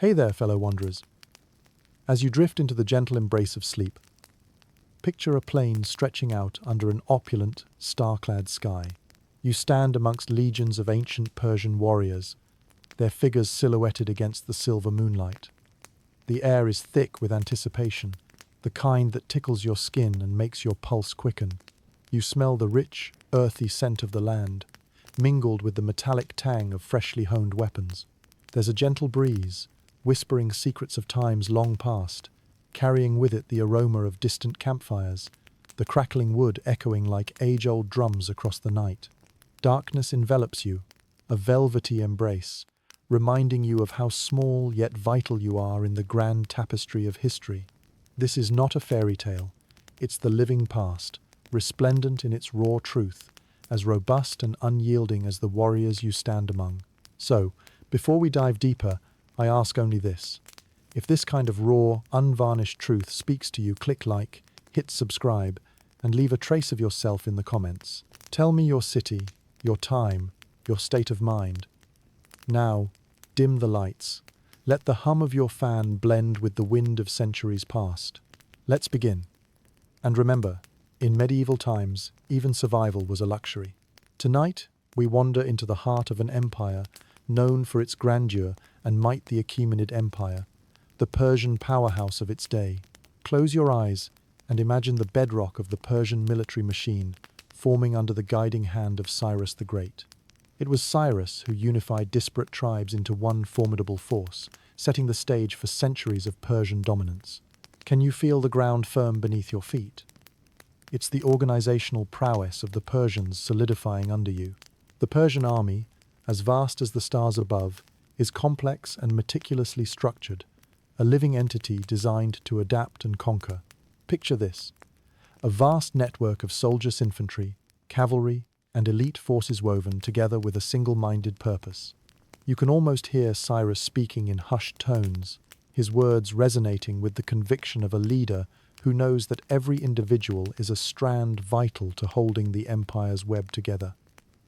Hey there, fellow wanderers. As you drift into the gentle embrace of sleep, picture a plain stretching out under an opulent, star-clad sky. You stand amongst legions of ancient Persian warriors, their figures silhouetted against the silver moonlight. The air is thick with anticipation, the kind that tickles your skin and makes your pulse quicken. You smell the rich, earthy scent of the land, mingled with the metallic tang of freshly honed weapons. There's a gentle breeze, whispering secrets of times long past, carrying with it the aroma of distant campfires, the crackling wood echoing like age-old drums across the night. Darkness envelops you, a velvety embrace, reminding you of how small yet vital you are in the grand tapestry of history. This is not a fairy tale, it's the living past, resplendent in its raw truth, as robust and unyielding as the warriors you stand among. So, before we dive deeper, I ask only this. If this kind of raw, unvarnished truth speaks to you, click like, hit subscribe, and leave a trace of yourself in the comments. Tell me your city, your time, your state of mind. Now, dim the lights. Let the hum of your fan blend with the wind of centuries past. Let's begin. And remember, in medieval times, even survival was a luxury. Tonight, we wander into the heart of an empire known for its grandeur and might, the Achaemenid Empire, the Persian powerhouse of its day. Close your eyes and imagine the bedrock of the Persian military machine forming under the guiding hand of Cyrus the Great. It was Cyrus who unified disparate tribes into one formidable force, setting the stage for centuries of Persian dominance. Can you feel the ground firm beneath your feet? It's the organizational prowess of the Persians solidifying under you. The Persian army, as vast as the stars above, is complex and meticulously structured, a living entity designed to adapt and conquer. Picture this: a vast network of soldiers, infantry, cavalry, and elite forces woven together with a single-minded purpose. You can almost hear Cyrus speaking in hushed tones, his words resonating with the conviction of a leader who knows that every individual is a strand vital to holding the empire's web together.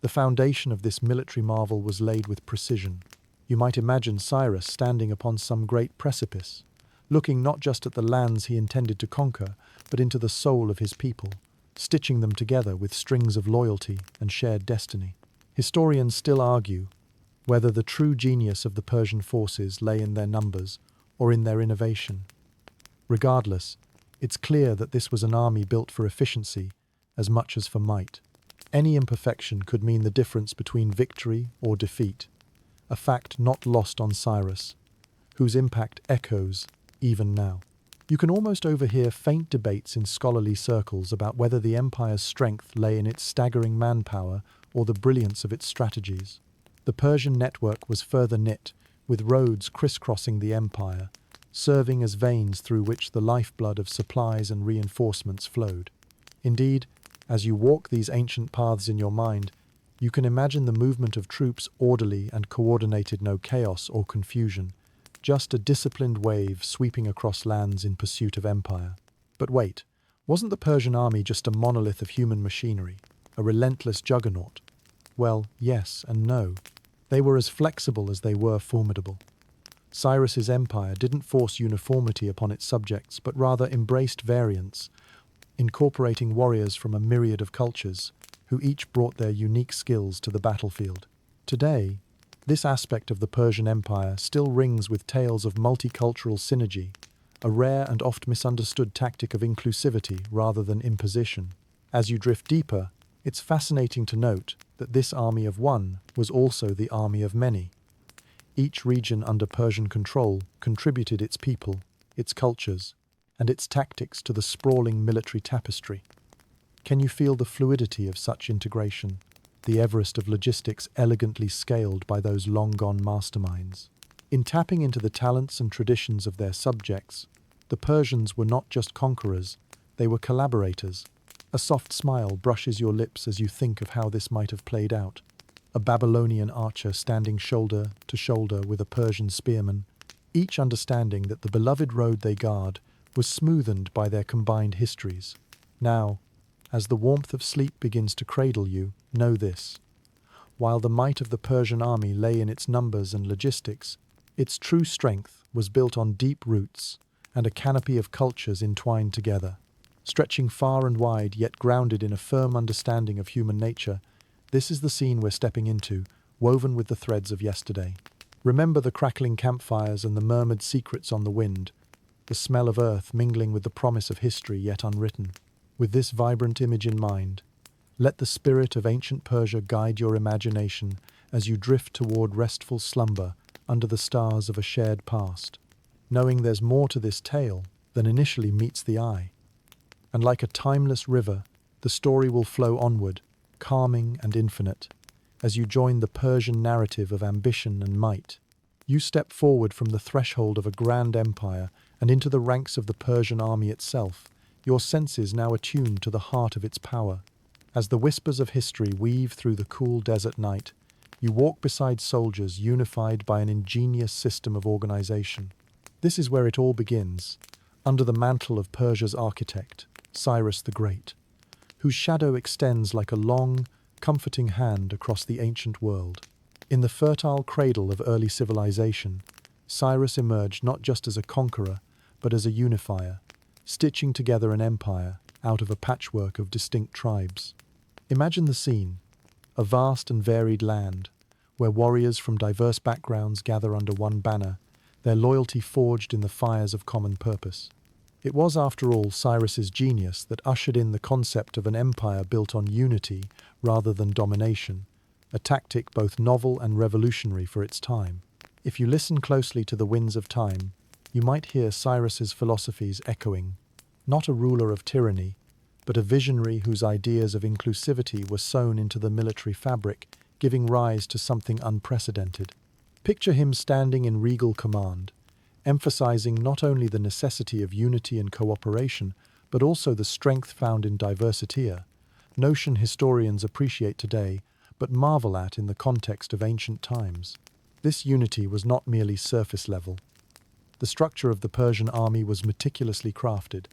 The foundation of this military marvel was laid with precision. You might imagine Cyrus standing upon some great precipice, looking not just at the lands he intended to conquer, but into the soul of his people, stitching them together with strings of loyalty and shared destiny. Historians still argue whether the true genius of the Persian forces lay in their numbers or in their innovation. Regardless, it's clear that this was an army built for efficiency as much as for might. Any imperfection could mean the difference between victory or defeat, a fact not lost on Cyrus, whose impact echoes even now. You can almost overhear faint debates in scholarly circles about whether the empire's strength lay in its staggering manpower or the brilliance of its strategies. The Persian network was further knit, with roads crisscrossing the empire, serving as veins through which the lifeblood of supplies and reinforcements flowed. Indeed, as you walk these ancient paths in your mind, you can imagine the movement of troops orderly and coordinated, no chaos or confusion, just a disciplined wave sweeping across lands in pursuit of empire. But wait, wasn't the Persian army just a monolith of human machinery, a relentless juggernaut? Well, yes and no. They were as flexible as they were formidable. Cyrus's empire didn't force uniformity upon its subjects, but rather embraced variance, incorporating warriors from a myriad of cultures, who each brought their unique skills to the battlefield. Today, this aspect of the Persian Empire still rings with tales of multicultural synergy, a rare and oft misunderstood tactic of inclusivity rather than imposition. As you drift deeper, it's fascinating to note that this army of one was also the army of many. Each region under Persian control contributed its people, its cultures, and its tactics to the sprawling military tapestry. Can you feel the fluidity of such integration, the Everest of logistics elegantly scaled by those long-gone masterminds? In tapping into the talents and traditions of their subjects, the Persians were not just conquerors, they were collaborators. A soft smile brushes your lips as you think of how this might have played out. A Babylonian archer standing shoulder to shoulder with a Persian spearman, each understanding that the beloved road they guard was smoothened by their combined histories. Now, as the warmth of sleep begins to cradle you, know this: while the might of the Persian army lay in its numbers and logistics, its true strength was built on deep roots and a canopy of cultures entwined together. Stretching far and wide, yet grounded in a firm understanding of human nature, this is the scene we're stepping into, woven with the threads of yesterday. Remember the crackling campfires and the murmured secrets on the wind, the smell of earth mingling with the promise of history yet unwritten. With this vibrant image in mind, let the spirit of ancient Persia guide your imagination as you drift toward restful slumber under the stars of a shared past, knowing there's more to this tale than initially meets the eye. And like a timeless river, the story will flow onward, calming and infinite, as you join the Persian narrative of ambition and might. You step forward from the threshold of a grand empire and into the ranks of the Persian army itself, your senses now attuned to the heart of its power. As the whispers of history weave through the cool desert night, you walk beside soldiers unified by an ingenious system of organization. This is where it all begins, under the mantle of Persia's architect, Cyrus the Great, whose shadow extends like a long, comforting hand across the ancient world. In the fertile cradle of early civilization, Cyrus emerged not just as a conqueror, but as a unifier, stitching together an empire out of a patchwork of distinct tribes. Imagine the scene, a vast and varied land, where warriors from diverse backgrounds gather under one banner, their loyalty forged in the fires of common purpose. It was, after all, Cyrus's genius that ushered in the concept of an empire built on unity rather than domination, a tactic both novel and revolutionary for its time. If you listen closely to the winds of time, you might hear Cyrus's philosophies echoing, not a ruler of tyranny, but a visionary whose ideas of inclusivity were sewn into the military fabric, giving rise to something unprecedented. Picture him standing in regal command, emphasizing not only the necessity of unity and cooperation, but also the strength found in diversity, a notion historians appreciate today, but marvel at in the context of ancient times. This unity was not merely surface level. The structure of the Persian army was meticulously crafted,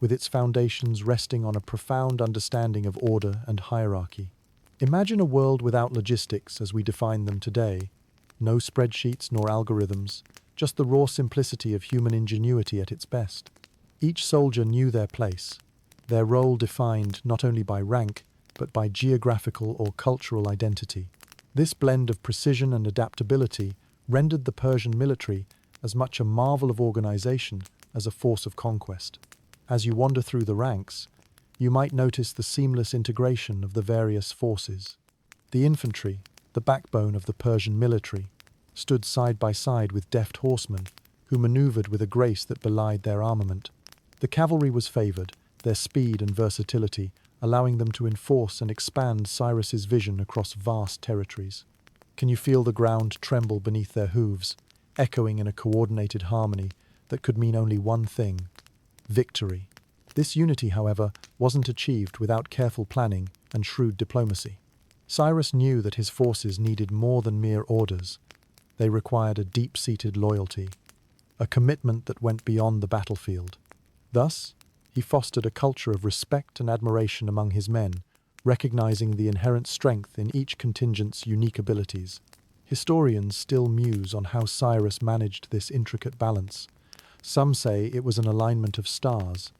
with its foundations resting on a profound understanding of order and hierarchy. Imagine a world without logistics as we define them today, no spreadsheets nor algorithms, just the raw simplicity of human ingenuity at its best. Each soldier knew their place, their role defined not only by rank, but by geographical or cultural identity. This blend of precision and adaptability rendered the Persian military as much a marvel of organization as a force of conquest. As you wander through the ranks, you might notice the seamless integration of the various forces. The infantry, the backbone of the Persian military, stood side by side with deft horsemen who maneuvered with a grace that belied their armament. The cavalry was favored, their speed and versatility allowing them to enforce and expand Cyrus's vision across vast territories. Can you feel the ground tremble beneath their hooves, echoing in a coordinated harmony that could mean only one thing: victory. This unity, however, wasn't achieved without careful planning and shrewd diplomacy. Cyrus knew that his forces needed more than mere orders. They required a deep-seated loyalty, a commitment that went beyond the battlefield. Thus, he fostered a culture of respect and admiration among his men, recognizing the inherent strength in each contingent's unique abilities. Historians still muse on how Cyrus managed this intricate balance. Some say it was an alignment of stars,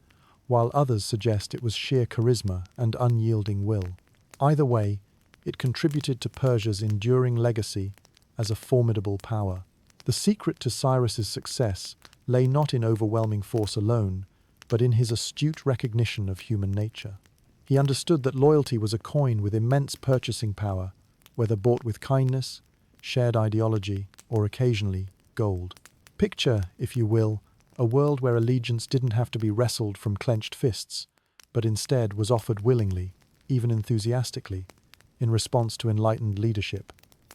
while others suggest it was sheer charisma and unyielding will. Either way, it contributed to Persia's enduring legacy as a formidable power. The secret to Cyrus's success lay not in overwhelming force alone, but in his astute recognition of human nature. He understood that loyalty was a coin with immense purchasing power, whether bought with kindness, shared ideology, or occasionally gold. Picture, if you will, a world where allegiance didn't have to be wrestled from clenched fists, but instead was offered willingly, even enthusiastically, in response to enlightened leadership.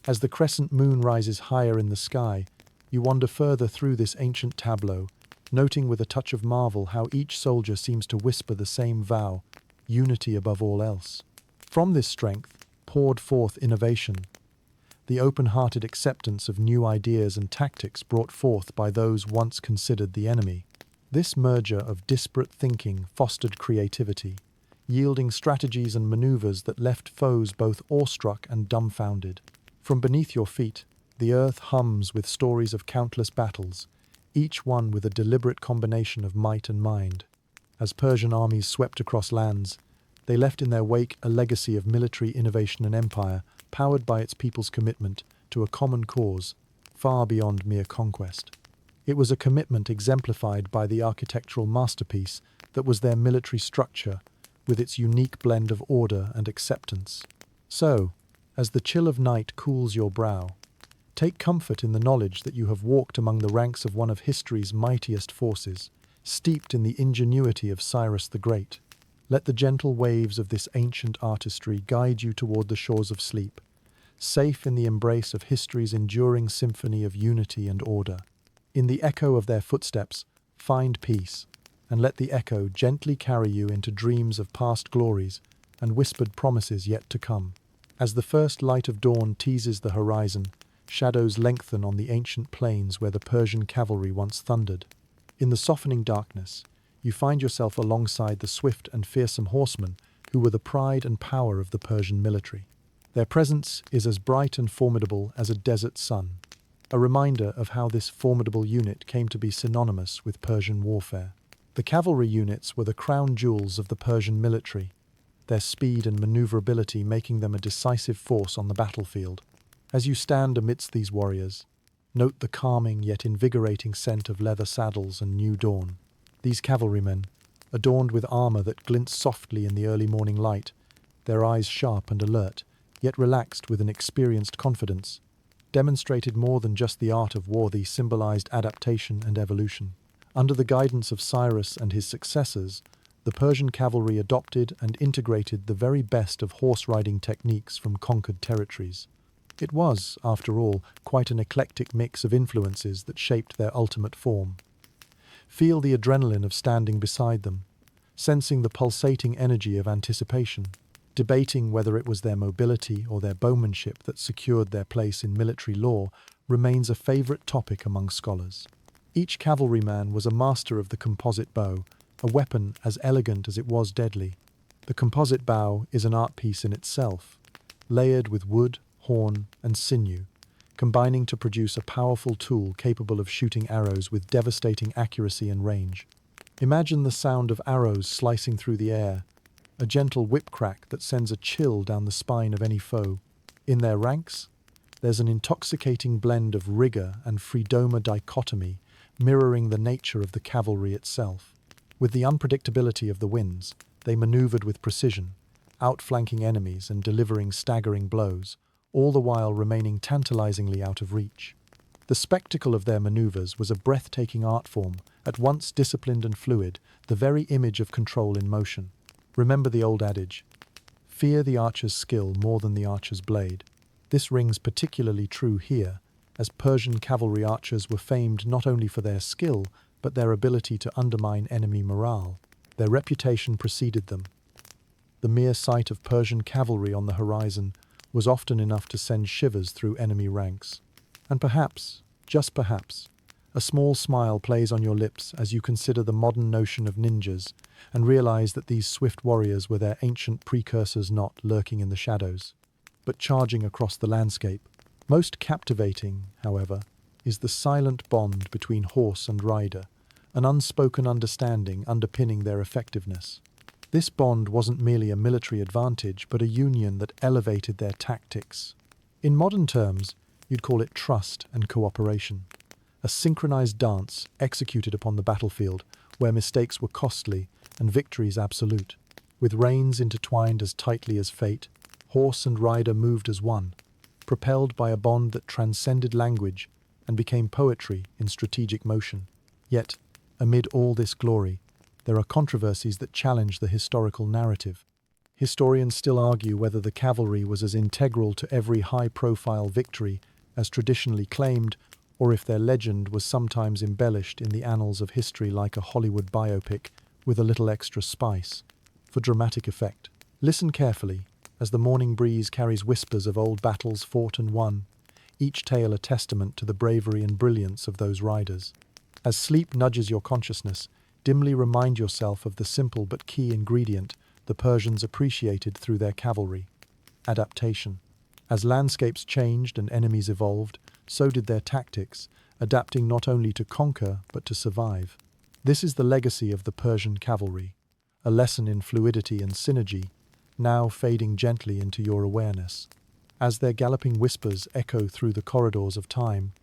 As the crescent moon rises higher in the sky, you wander further through this ancient tableau, noting with a touch of marvel how each soldier seems to whisper the same vow: unity above all else. From this strength poured forth innovation, the open-hearted acceptance of new ideas and tactics brought forth by those once considered the enemy. This merger of disparate thinking fostered creativity, yielding strategies and maneuvers that left foes both awestruck and dumbfounded. From beneath your feet, the earth hums with stories of countless battles, each one with a deliberate combination of might and mind. As Persian armies swept across lands, they left in their wake a legacy of military innovation and empire, powered by its people's commitment to a common cause, far beyond mere conquest. It was a commitment exemplified by the architectural masterpiece that was their military structure, with its unique blend of order and acceptance. So, as the chill of night cools your brow, take comfort in the knowledge that you have walked among the ranks of one of history's mightiest forces, steeped in the ingenuity of Cyrus the Great. Let the gentle waves of this ancient artistry guide you toward the shores of sleep, safe in the embrace of history's enduring symphony of unity and order. In the echo of their footsteps, find peace, and let the echo gently carry you into dreams of past glories and whispered promises yet to come. As the first light of dawn teases the horizon, shadows lengthen on the ancient plains where the Persian cavalry once thundered. In the softening darkness, you find yourself alongside the swift and fearsome horsemen who were the pride and power of the Persian military. Their presence is as bright and formidable as a desert sun, a reminder of how this formidable unit came to be synonymous with Persian warfare. The cavalry units were the crown jewels of the Persian military, their speed and maneuverability making them a decisive force on the battlefield. As you stand amidst these warriors, note the calming yet invigorating scent of leather saddles and new dawn. These cavalrymen, adorned with armor that glints softly in the early morning light, their eyes sharp and alert, yet relaxed with an experienced confidence, demonstrated more than just the art of war. These symbolized adaptation and evolution. Under the guidance of Cyrus and his successors, the Persian cavalry adopted and integrated the very best of horse-riding techniques from conquered territories. It was, after all, quite an eclectic mix of influences that shaped their ultimate form. Feel the adrenaline of standing beside them, sensing the pulsating energy of anticipation, debating whether it was their mobility or their bowmanship that secured their place in military lore remains a favorite topic among scholars. Each cavalryman was a master of the composite bow, a weapon as elegant as it was deadly. The composite bow is an art piece in itself, layered with wood, horn, and sinew, combining to produce a powerful tool capable of shooting arrows with devastating accuracy and range. Imagine the sound of arrows slicing through the air, a gentle whip crack that sends a chill down the spine of any foe. In their ranks, there's an intoxicating blend of rigor and freedoma dichotomy, mirroring the nature of the cavalry itself. With the unpredictability of the winds, they maneuvered with precision, outflanking enemies and delivering staggering blows, all the while remaining tantalizingly out of reach. The spectacle of their maneuvers was a breathtaking art form, at once disciplined and fluid, the very image of control in motion. Remember the old adage, fear the archer's skill more than the archer's blade. This rings particularly true here, as Persian cavalry archers were famed not only for their skill, but their ability to undermine enemy morale. Their reputation preceded them. The mere sight of Persian cavalry on the horizon was often enough to send shivers through enemy ranks. And perhaps, just perhaps, a small smile plays on your lips as you consider the modern notion of ninjas and realize that these swift warriors were their ancient precursors, not lurking in the shadows, but charging across the landscape. Most captivating, however, is the silent bond between horse and rider, an unspoken understanding underpinning their effectiveness. This bond wasn't merely a military advantage, but a union that elevated their tactics. In modern terms, you'd call it trust and cooperation. A synchronized dance executed upon the battlefield, where mistakes were costly and victories absolute. With reins intertwined as tightly as fate, horse and rider moved as one, propelled by a bond that transcended language and became poetry in strategic motion. Yet, amid all this glory, there are controversies that challenge the historical narrative. Historians still argue whether the cavalry was as integral to every high-profile victory as traditionally claimed, or if their legend was sometimes embellished in the annals of history like a Hollywood biopic with a little extra spice for dramatic effect. Listen carefully as the morning breeze carries whispers of old battles fought and won, each tale a testament to the bravery and brilliance of those riders. As sleep nudges your consciousness, dimly remind yourself of the simple but key ingredient the Persians appreciated through their cavalry: adaptation. As landscapes changed and enemies evolved, so did their tactics, adapting not only to conquer but to survive. This is the legacy of the Persian cavalry, a lesson in fluidity and synergy, now fading gently into your awareness. As their galloping whispers echo through the corridors of time,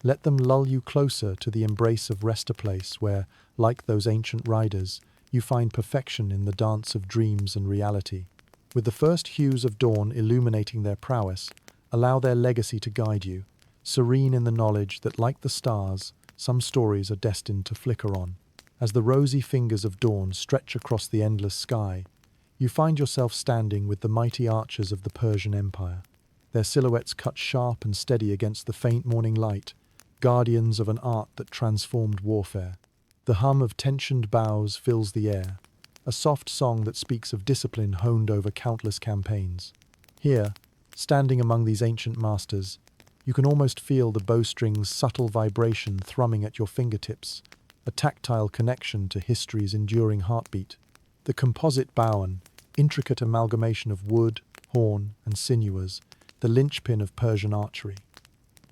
let them lull you closer to the embrace of rest, a place where, like those ancient riders, you find perfection in the dance of dreams and reality. With the first hues of dawn illuminating their prowess, allow their legacy to guide you, serene in the knowledge that, like the stars, some stories are destined to flicker on. As the rosy fingers of dawn stretch across the endless sky, you find yourself standing with the mighty archers of the Persian Empire, their silhouettes cut sharp and steady against the faint morning light, guardians of an art that transformed warfare. The hum of tensioned bows fills the air, a soft song that speaks of discipline honed over countless campaigns. Here, standing among these ancient masters, you can almost feel the bowstring's subtle vibration thrumming at your fingertips, a tactile connection to history's enduring heartbeat. The composite bow, an intricate amalgamation of wood, horn, and sinews, the linchpin of Persian archery.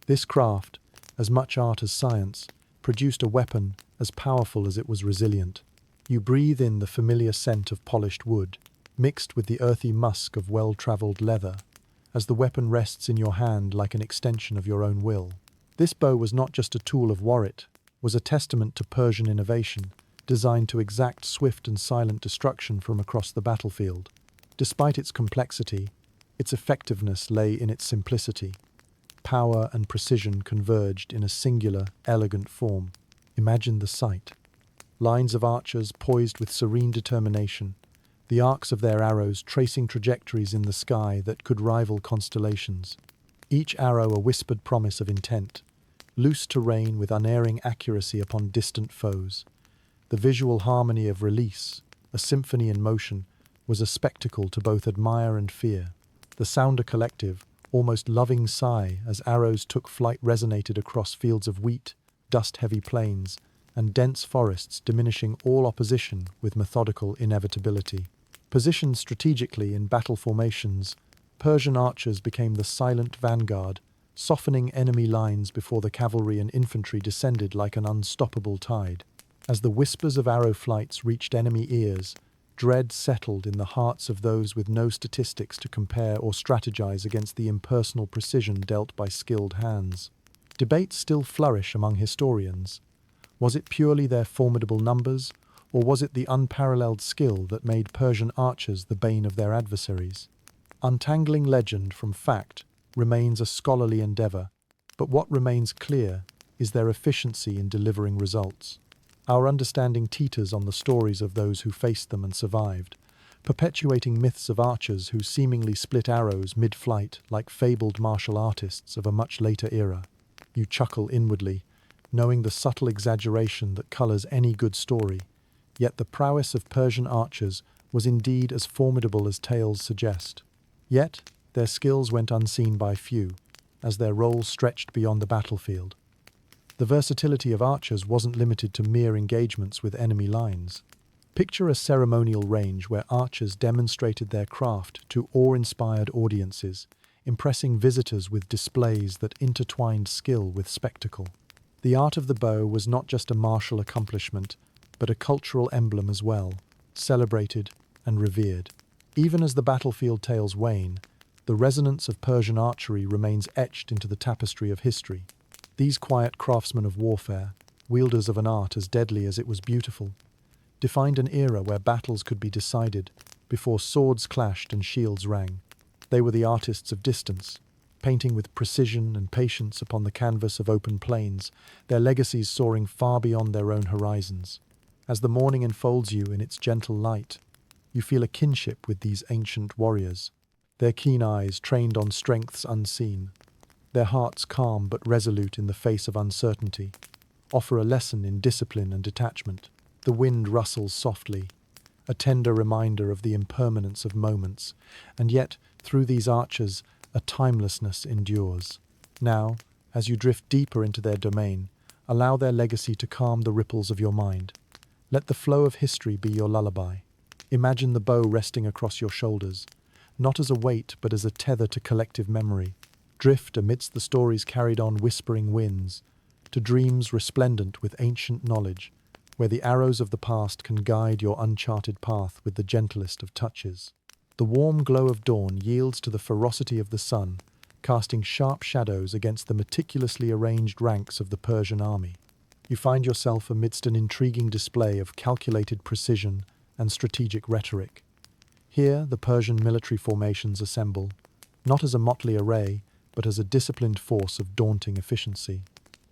This craft, as much art as science, produced a weapon as powerful as it was resilient. You breathe in the familiar scent of polished wood, mixed with the earthy musk of well-traveled leather, as the weapon rests in your hand like an extension of your own will. This bow was not just a tool of war, it was a testament to Persian innovation, designed to exact swift and silent destruction from across the battlefield. Despite its complexity, its effectiveness lay in its simplicity. Power and precision converged in a singular, elegant form. Imagine the sight. Lines of archers poised with serene determination, the arcs of their arrows tracing trajectories in the sky that could rival constellations. Each arrow a whispered promise of intent, loose to rain with unerring accuracy upon distant foes. The visual harmony of release, a symphony in motion, was a spectacle to both admire and fear. The sounder collective, almost loving sigh as arrows took flight resonated across fields of wheat, dust-heavy plains, and dense forests, diminishing all opposition with methodical inevitability. Positioned strategically in battle formations, Persian archers became the silent vanguard, softening enemy lines before the cavalry and infantry descended like an unstoppable tide. As the whispers of arrow flights reached enemy ears, dread settled in the hearts of those with no statistics to compare or strategize against the impersonal precision dealt by skilled hands. Debates still flourish among historians. Was it purely their formidable numbers, or was it the unparalleled skill that made Persian archers the bane of their adversaries? Untangling legend from fact remains a scholarly endeavor, but what remains clear is their efficiency in delivering results. Our understanding teeters on the stories of those who faced them and survived, perpetuating myths of archers who seemingly split arrows mid-flight like fabled martial artists of a much later era. You chuckle inwardly, knowing the subtle exaggeration that colors any good story, yet the prowess of Persian archers was indeed as formidable as tales suggest. Yet, their skills went unseen by few, as their roles stretched beyond the battlefield. The versatility of archers wasn't limited to mere engagements with enemy lines. Picture a ceremonial range where archers demonstrated their craft to awe-inspired audiences, impressing visitors with displays that intertwined skill with spectacle. The art of the bow was not just a martial accomplishment, but a cultural emblem as well, celebrated and revered. Even as the battlefield tales wane, the resonance of Persian archery remains etched into the tapestry of history. These quiet craftsmen of warfare, wielders of an art as deadly as it was beautiful, defined an era where battles could be decided before swords clashed and shields rang. They were the artists of distance, painting with precision and patience upon the canvas of open plains, their legacies soaring far beyond their own horizons. As the morning enfolds you in its gentle light, you feel a kinship with these ancient warriors, their keen eyes trained on strengths unseen, their hearts calm but resolute in the face of uncertainty, offer a lesson in discipline and detachment. The wind rustles softly, a tender reminder of the impermanence of moments, and yet, through these archers, a timelessness endures. Now, as you drift deeper into their domain, allow their legacy to calm the ripples of your mind. Let the flow of history be your lullaby. Imagine the bow resting across your shoulders, not as a weight but as a tether to collective memory. Drift amidst the stories carried on whispering winds, to dreams resplendent with ancient knowledge, where the arrows of the past can guide your uncharted path with the gentlest of touches. The warm glow of dawn yields to the ferocity of the sun, casting sharp shadows against the meticulously arranged ranks of the Persian army. You find yourself amidst an intriguing display of calculated precision and strategic rhetoric. Here, the Persian military formations assemble, not as a motley array, but as a disciplined force of daunting efficiency.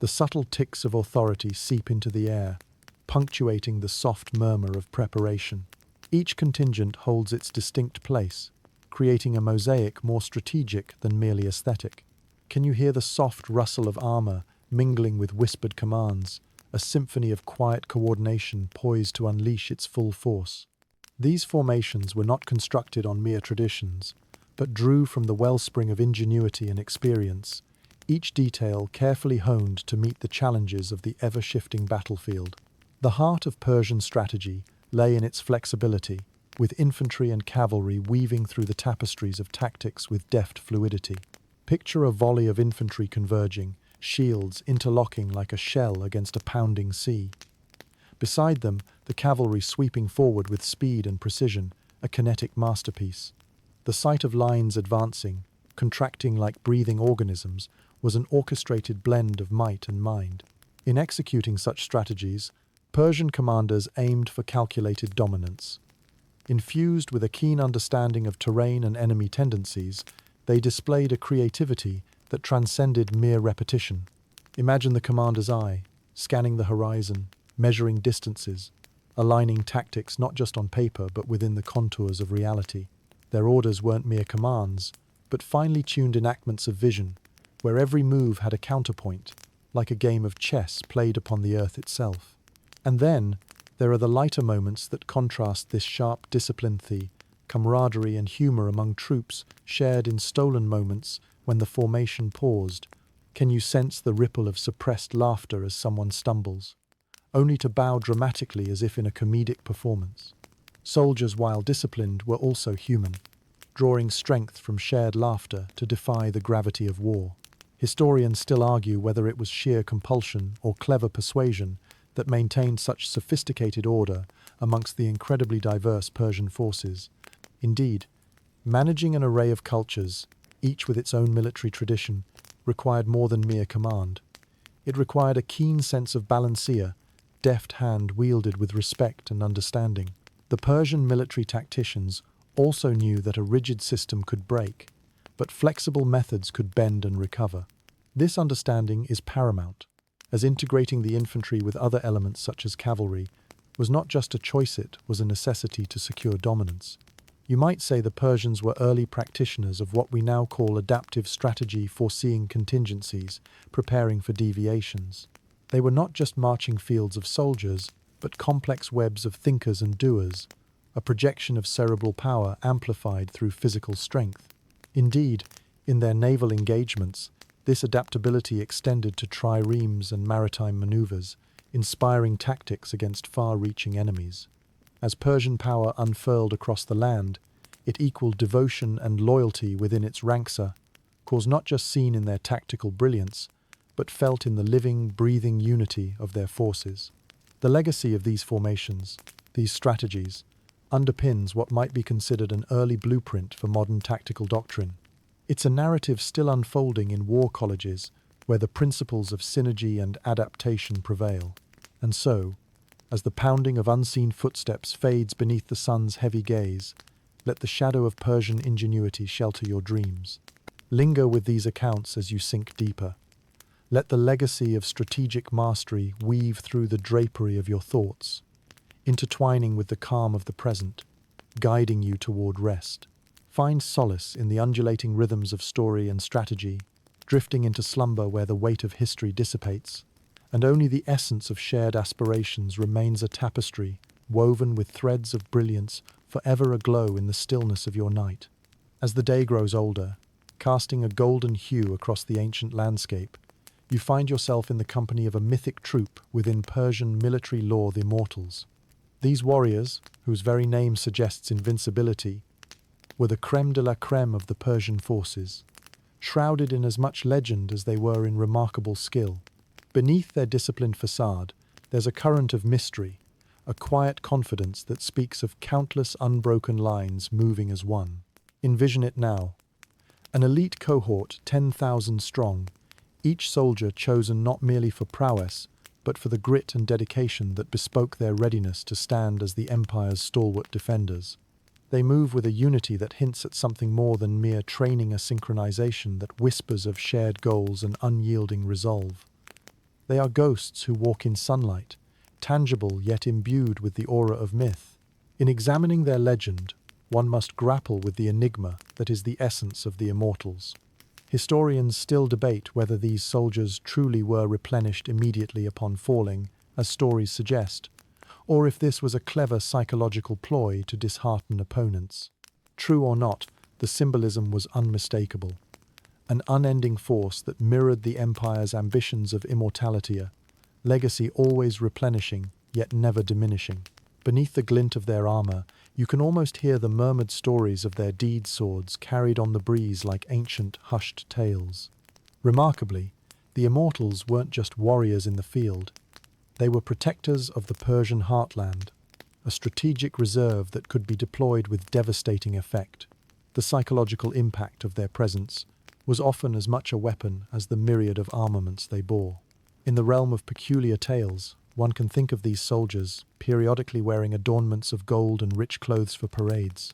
The subtle ticks of authority seep into the air, punctuating the soft murmur of preparation. Each contingent holds its distinct place, creating a mosaic more strategic than merely aesthetic. Can you hear the soft rustle of armor mingling with whispered commands, a symphony of quiet coordination poised to unleash its full force? These formations were not constructed on mere traditions, but drew from the wellspring of ingenuity and experience, each detail carefully honed to meet the challenges of the ever-shifting battlefield. The heart of Persian strategy lay in its flexibility, with infantry and cavalry weaving through the tapestries of tactics with deft fluidity. Picture a volley of infantry converging, shields interlocking like a shell against a pounding sea. Beside them, the cavalry sweeping forward with speed and precision, a kinetic masterpiece. The sight of lines advancing, contracting like breathing organisms, was an orchestrated blend of might and mind. In executing such strategies, Persian commanders aimed for calculated dominance. Infused with a keen understanding of terrain and enemy tendencies, they displayed a creativity that transcended mere repetition. Imagine the commander's eye, scanning the horizon, measuring distances, aligning tactics not just on paper but within the contours of reality. Their orders weren't mere commands, but finely tuned enactments of vision, where every move had a counterpoint, like a game of chess played upon the earth itself. And then, there are the lighter moments that contrast this sharp discipline: the camaraderie and humor among troops shared in stolen moments when the formation paused. Can you sense the ripple of suppressed laughter as someone stumbles, only to bow dramatically as if in a comedic performance? Soldiers, while disciplined, were also human, drawing strength from shared laughter to defy the gravity of war. Historians still argue whether it was sheer compulsion or clever persuasion that maintained such sophisticated order amongst the incredibly diverse Persian forces. Indeed, managing an array of cultures, each with its own military tradition, required more than mere command. It required a keen sense of balancia, deft hand wielded with respect and understanding. The Persian military tacticians also knew that a rigid system could break, but flexible methods could bend and recover. This understanding is paramount, as integrating the infantry with other elements such as cavalry was not just a choice, it was a necessity to secure dominance. You might say the Persians were early practitioners of what we now call adaptive strategy, foreseeing contingencies, preparing for deviations. They were not just marching fields of soldiers, but complex webs of thinkers and doers, a projection of cerebral power amplified through physical strength. Indeed, in their naval engagements, this adaptability extended to triremes and maritime maneuvers, inspiring tactics against far-reaching enemies. As Persian power unfurled across the land, it equaled devotion and loyalty within its ranks, a cause not just seen in their tactical brilliance, but felt in the living, breathing unity of their forces. The legacy of these formations, these strategies, underpins what might be considered an early blueprint for modern tactical doctrine. It's a narrative still unfolding in war colleges, where the principles of synergy and adaptation prevail. And so, as the pounding of unseen footsteps fades beneath the sun's heavy gaze, let the shadow of Persian ingenuity shelter your dreams. Linger with these accounts as you sink deeper. Let the legacy of strategic mastery weave through the drapery of your thoughts, intertwining with the calm of the present, guiding you toward rest. Find solace in the undulating rhythms of story and strategy, drifting into slumber where the weight of history dissipates, and only the essence of shared aspirations remains a tapestry woven with threads of brilliance forever aglow in the stillness of your night. As the day grows older, casting a golden hue across the ancient landscape, you find yourself in the company of a mythic troop within Persian military lore, the Immortals. These warriors, whose very name suggests invincibility, were the crème de la crème of the Persian forces, shrouded in as much legend as they were in remarkable skill. Beneath their disciplined facade, there's a current of mystery, a quiet confidence that speaks of countless unbroken lines moving as one. Envision it now. An elite cohort, 10,000 strong, each soldier chosen not merely for prowess, but for the grit and dedication that bespoke their readiness to stand as the Empire's stalwart defenders. They move with a unity that hints at something more than mere training, a synchronization that whispers of shared goals and unyielding resolve. They are ghosts who walk in sunlight, tangible yet imbued with the aura of myth. In examining their legend, one must grapple with the enigma that is the essence of the Immortals. Historians still debate whether these soldiers truly were replenished immediately upon falling, as stories suggest, or if this was a clever psychological ploy to dishearten opponents. True or not, the symbolism was unmistakable. An unending force that mirrored the Empire's ambitions of immortality, a legacy always replenishing, yet never diminishing. Beneath the glint of their armor, you can almost hear the murmured stories of their deed swords carried on the breeze like ancient, hushed tales. Remarkably, the Immortals weren't just warriors in the field. They were protectors of the Persian heartland, a strategic reserve that could be deployed with devastating effect. The psychological impact of their presence was often as much a weapon as the myriad of armaments they bore. In the realm of peculiar tales, one can think of these soldiers periodically wearing adornments of gold and rich clothes for parades.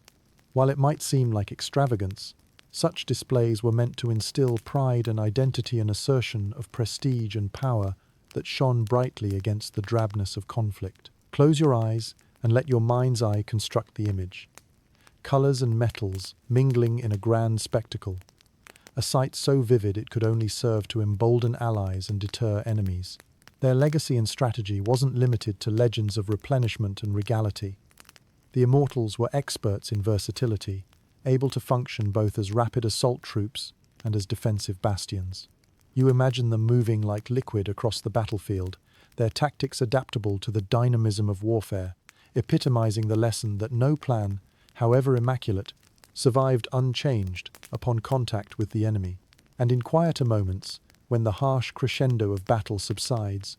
While it might seem like extravagance, such displays were meant to instill pride and identity, an assertion of prestige and power that shone brightly against the drabness of conflict. Close your eyes and let your mind's eye construct the image. Colors and metals mingling in a grand spectacle, a sight so vivid it could only serve to embolden allies and deter enemies. Their legacy and strategy wasn't limited to legends of replenishment and regality. The Immortals were experts in versatility, able to function both as rapid assault troops and as defensive bastions. You imagine them moving like liquid across the battlefield, their tactics adaptable to the dynamism of warfare, epitomizing the lesson that no plan, however immaculate, survived unchanged upon contact with the enemy. And in quieter moments, when the harsh crescendo of battle subsides,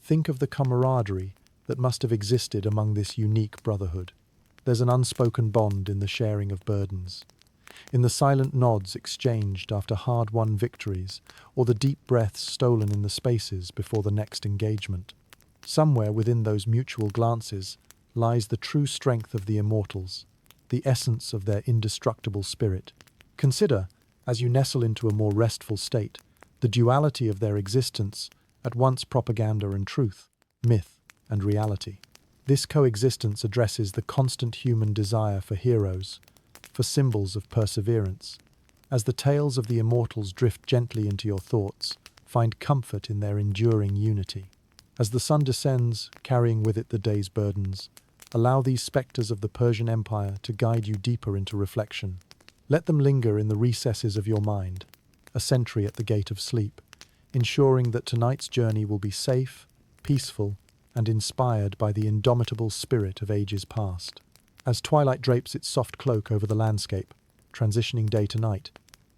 think of the camaraderie that must have existed among this unique brotherhood. There's an unspoken bond in the sharing of burdens, in the silent nods exchanged after hard-won victories, or the deep breaths stolen in the spaces before the next engagement. Somewhere within those mutual glances lies the true strength of the Immortals, the essence of their indestructible spirit. Consider, as you nestle into a more restful state, the duality of their existence, at once propaganda and truth, myth and reality. This coexistence addresses the constant human desire for heroes, for symbols of perseverance. As the tales of the Immortals drift gently into your thoughts, find comfort in their enduring unity. As the sun descends, carrying with it the day's burdens, allow these spectres of the Persian Empire to guide you deeper into reflection. Let them linger in the recesses of your mind, a sentry at the gate of sleep, ensuring that tonight's journey will be safe, peaceful, and inspired by the indomitable spirit of ages past. As twilight drapes its soft cloak over the landscape, transitioning day to night,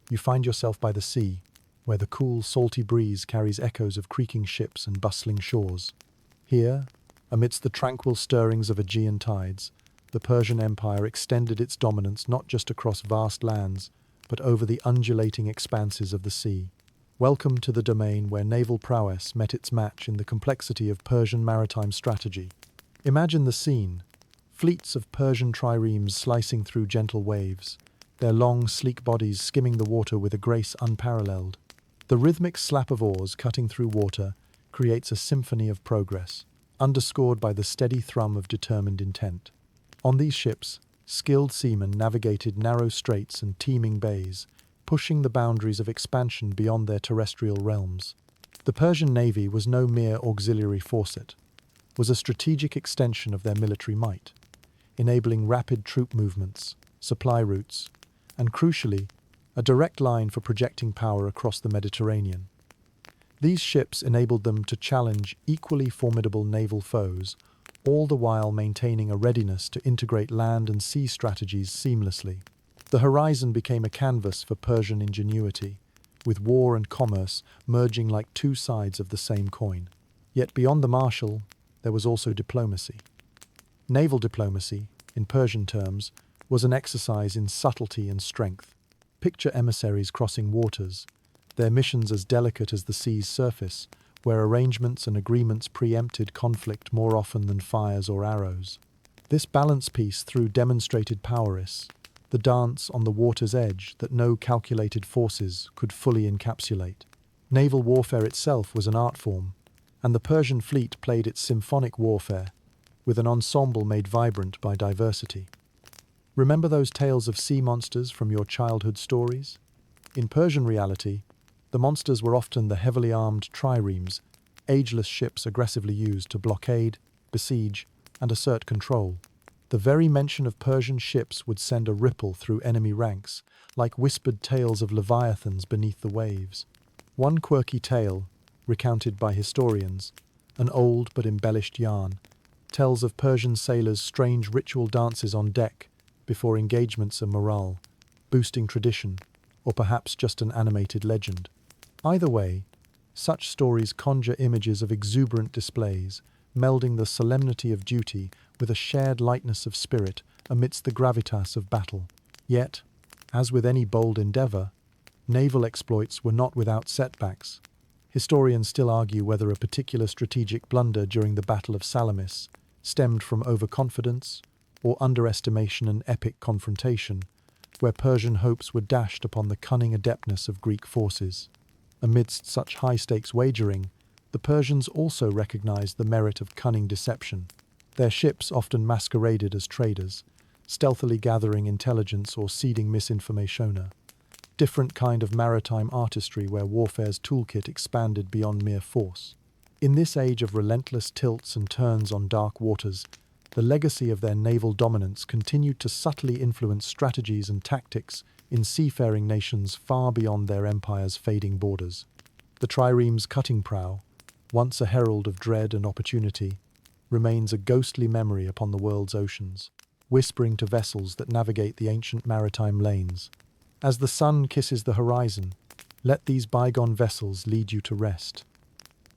you find yourself by the sea, where the cool, salty breeze carries echoes of creaking ships and bustling shores. Here, amidst the tranquil stirrings of Aegean tides, the Persian Empire extended its dominance not just across vast lands, but over the undulating expanses of the sea. Welcome to the domain where naval prowess met its match in the complexity of Persian maritime strategy. Imagine the scene: fleets of Persian triremes slicing through gentle waves, their long, sleek bodies skimming the water with a grace unparalleled. The rhythmic slap of oars cutting through water creates a symphony of progress, underscored by the steady thrum of determined intent. On these ships, skilled seamen navigated narrow straits and teeming bays, pushing the boundaries of expansion beyond their terrestrial realms. The Persian navy was no mere auxiliary force, was a strategic extension of their military might, enabling rapid troop movements, supply routes, and crucially, a direct line for projecting power across the Mediterranean. These ships enabled them to challenge equally formidable naval foes, all the while maintaining a readiness to integrate land and sea strategies seamlessly. The horizon became a canvas for Persian ingenuity, with war and commerce merging like two sides of the same coin. Yet beyond the martial, there was also diplomacy. Naval diplomacy, in Persian terms, was an exercise in subtlety and strength. Picture emissaries crossing waters, their missions as delicate as the sea's surface, where arrangements and agreements preempted conflict more often than fires or arrows. This balance piece through demonstrated prowess, the dance on the water's edge that no calculated forces could fully encapsulate. Naval warfare itself was an art form, and the Persian fleet played its symphonic warfare, with an ensemble made vibrant by diversity. Remember those tales of sea monsters from your childhood stories? In Persian reality, the monsters were often the heavily armed triremes, ageless ships aggressively used to blockade, besiege, and assert control. The very mention of Persian ships would send a ripple through enemy ranks, like whispered tales of leviathans beneath the waves. One quirky tale, recounted by historians, an old but embellished yarn, tells of Persian sailors' strange ritual dances on deck before engagements and morale, boosting tradition, or perhaps just an animated legend. Either way, such stories conjure images of exuberant displays, melding the solemnity of duty with a shared lightness of spirit amidst the gravitas of battle. Yet, as with any bold endeavor, naval exploits were not without setbacks. Historians still argue whether a particular strategic blunder during the Battle of Salamis stemmed from overconfidence or underestimation and epic confrontation, where Persian hopes were dashed upon the cunning adeptness of Greek forces. Amidst such high-stakes wagering, the Persians also recognized the merit of cunning deception. Their ships often masqueraded as traders, stealthily gathering intelligence or seeding misinformation. Different kind of maritime artistry where warfare's toolkit expanded beyond mere force. In this age of relentless tilts and turns on dark waters, the legacy of their naval dominance continued to subtly influence strategies and tactics in seafaring nations far beyond their empire's fading borders. The trireme's cutting prow, once a herald of dread and opportunity, remains a ghostly memory upon the world's oceans, whispering to vessels that navigate the ancient maritime lanes. As the sun kisses the horizon, let these bygone vessels lead you to rest.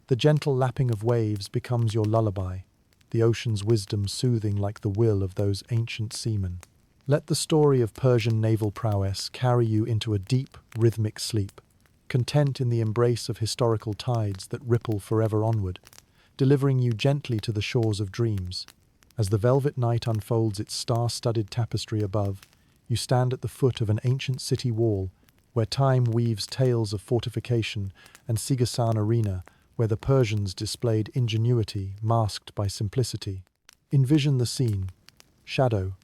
The gentle lapping of waves becomes your lullaby, the ocean's wisdom soothing like the will of those ancient seamen. Let the story of Persian naval prowess carry you into a deep, rhythmic sleep, content in the embrace of historical tides that ripple forever onward, delivering you gently to the shores of dreams. As the velvet night unfolds its star-studded tapestry above, you stand at the foot of an ancient city wall, where time weaves tales of fortification, and Sigasan arena, where the Persians displayed ingenuity masked by simplicity. Envision the scene. Shadow.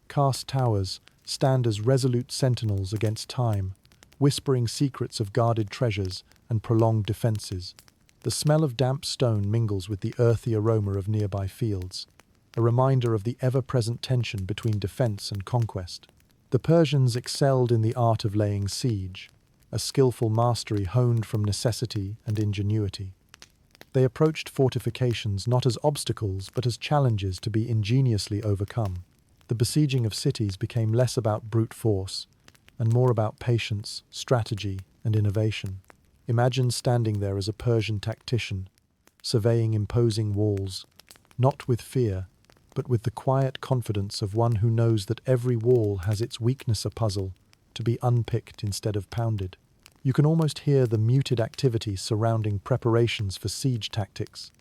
Cast towers stand as resolute sentinels against time, whispering secrets of guarded treasures and prolonged defenses. The smell of damp stone mingles with the earthy aroma of nearby fields, a reminder of the ever-present tension between defense and conquest. The Persians excelled in the art of laying siege, a skillful mastery honed from necessity and ingenuity. They approached fortifications not as obstacles but as challenges to be ingeniously overcome. The besieging of cities became less about brute force and more about patience, strategy, and innovation. Imagine standing there as a Persian tactician, surveying imposing walls, not with fear, but with the quiet confidence of one who knows that every wall has its weakness, a puzzle, to be unpicked instead of pounded. You can almost hear the muted activity surrounding preparations for siege tactics.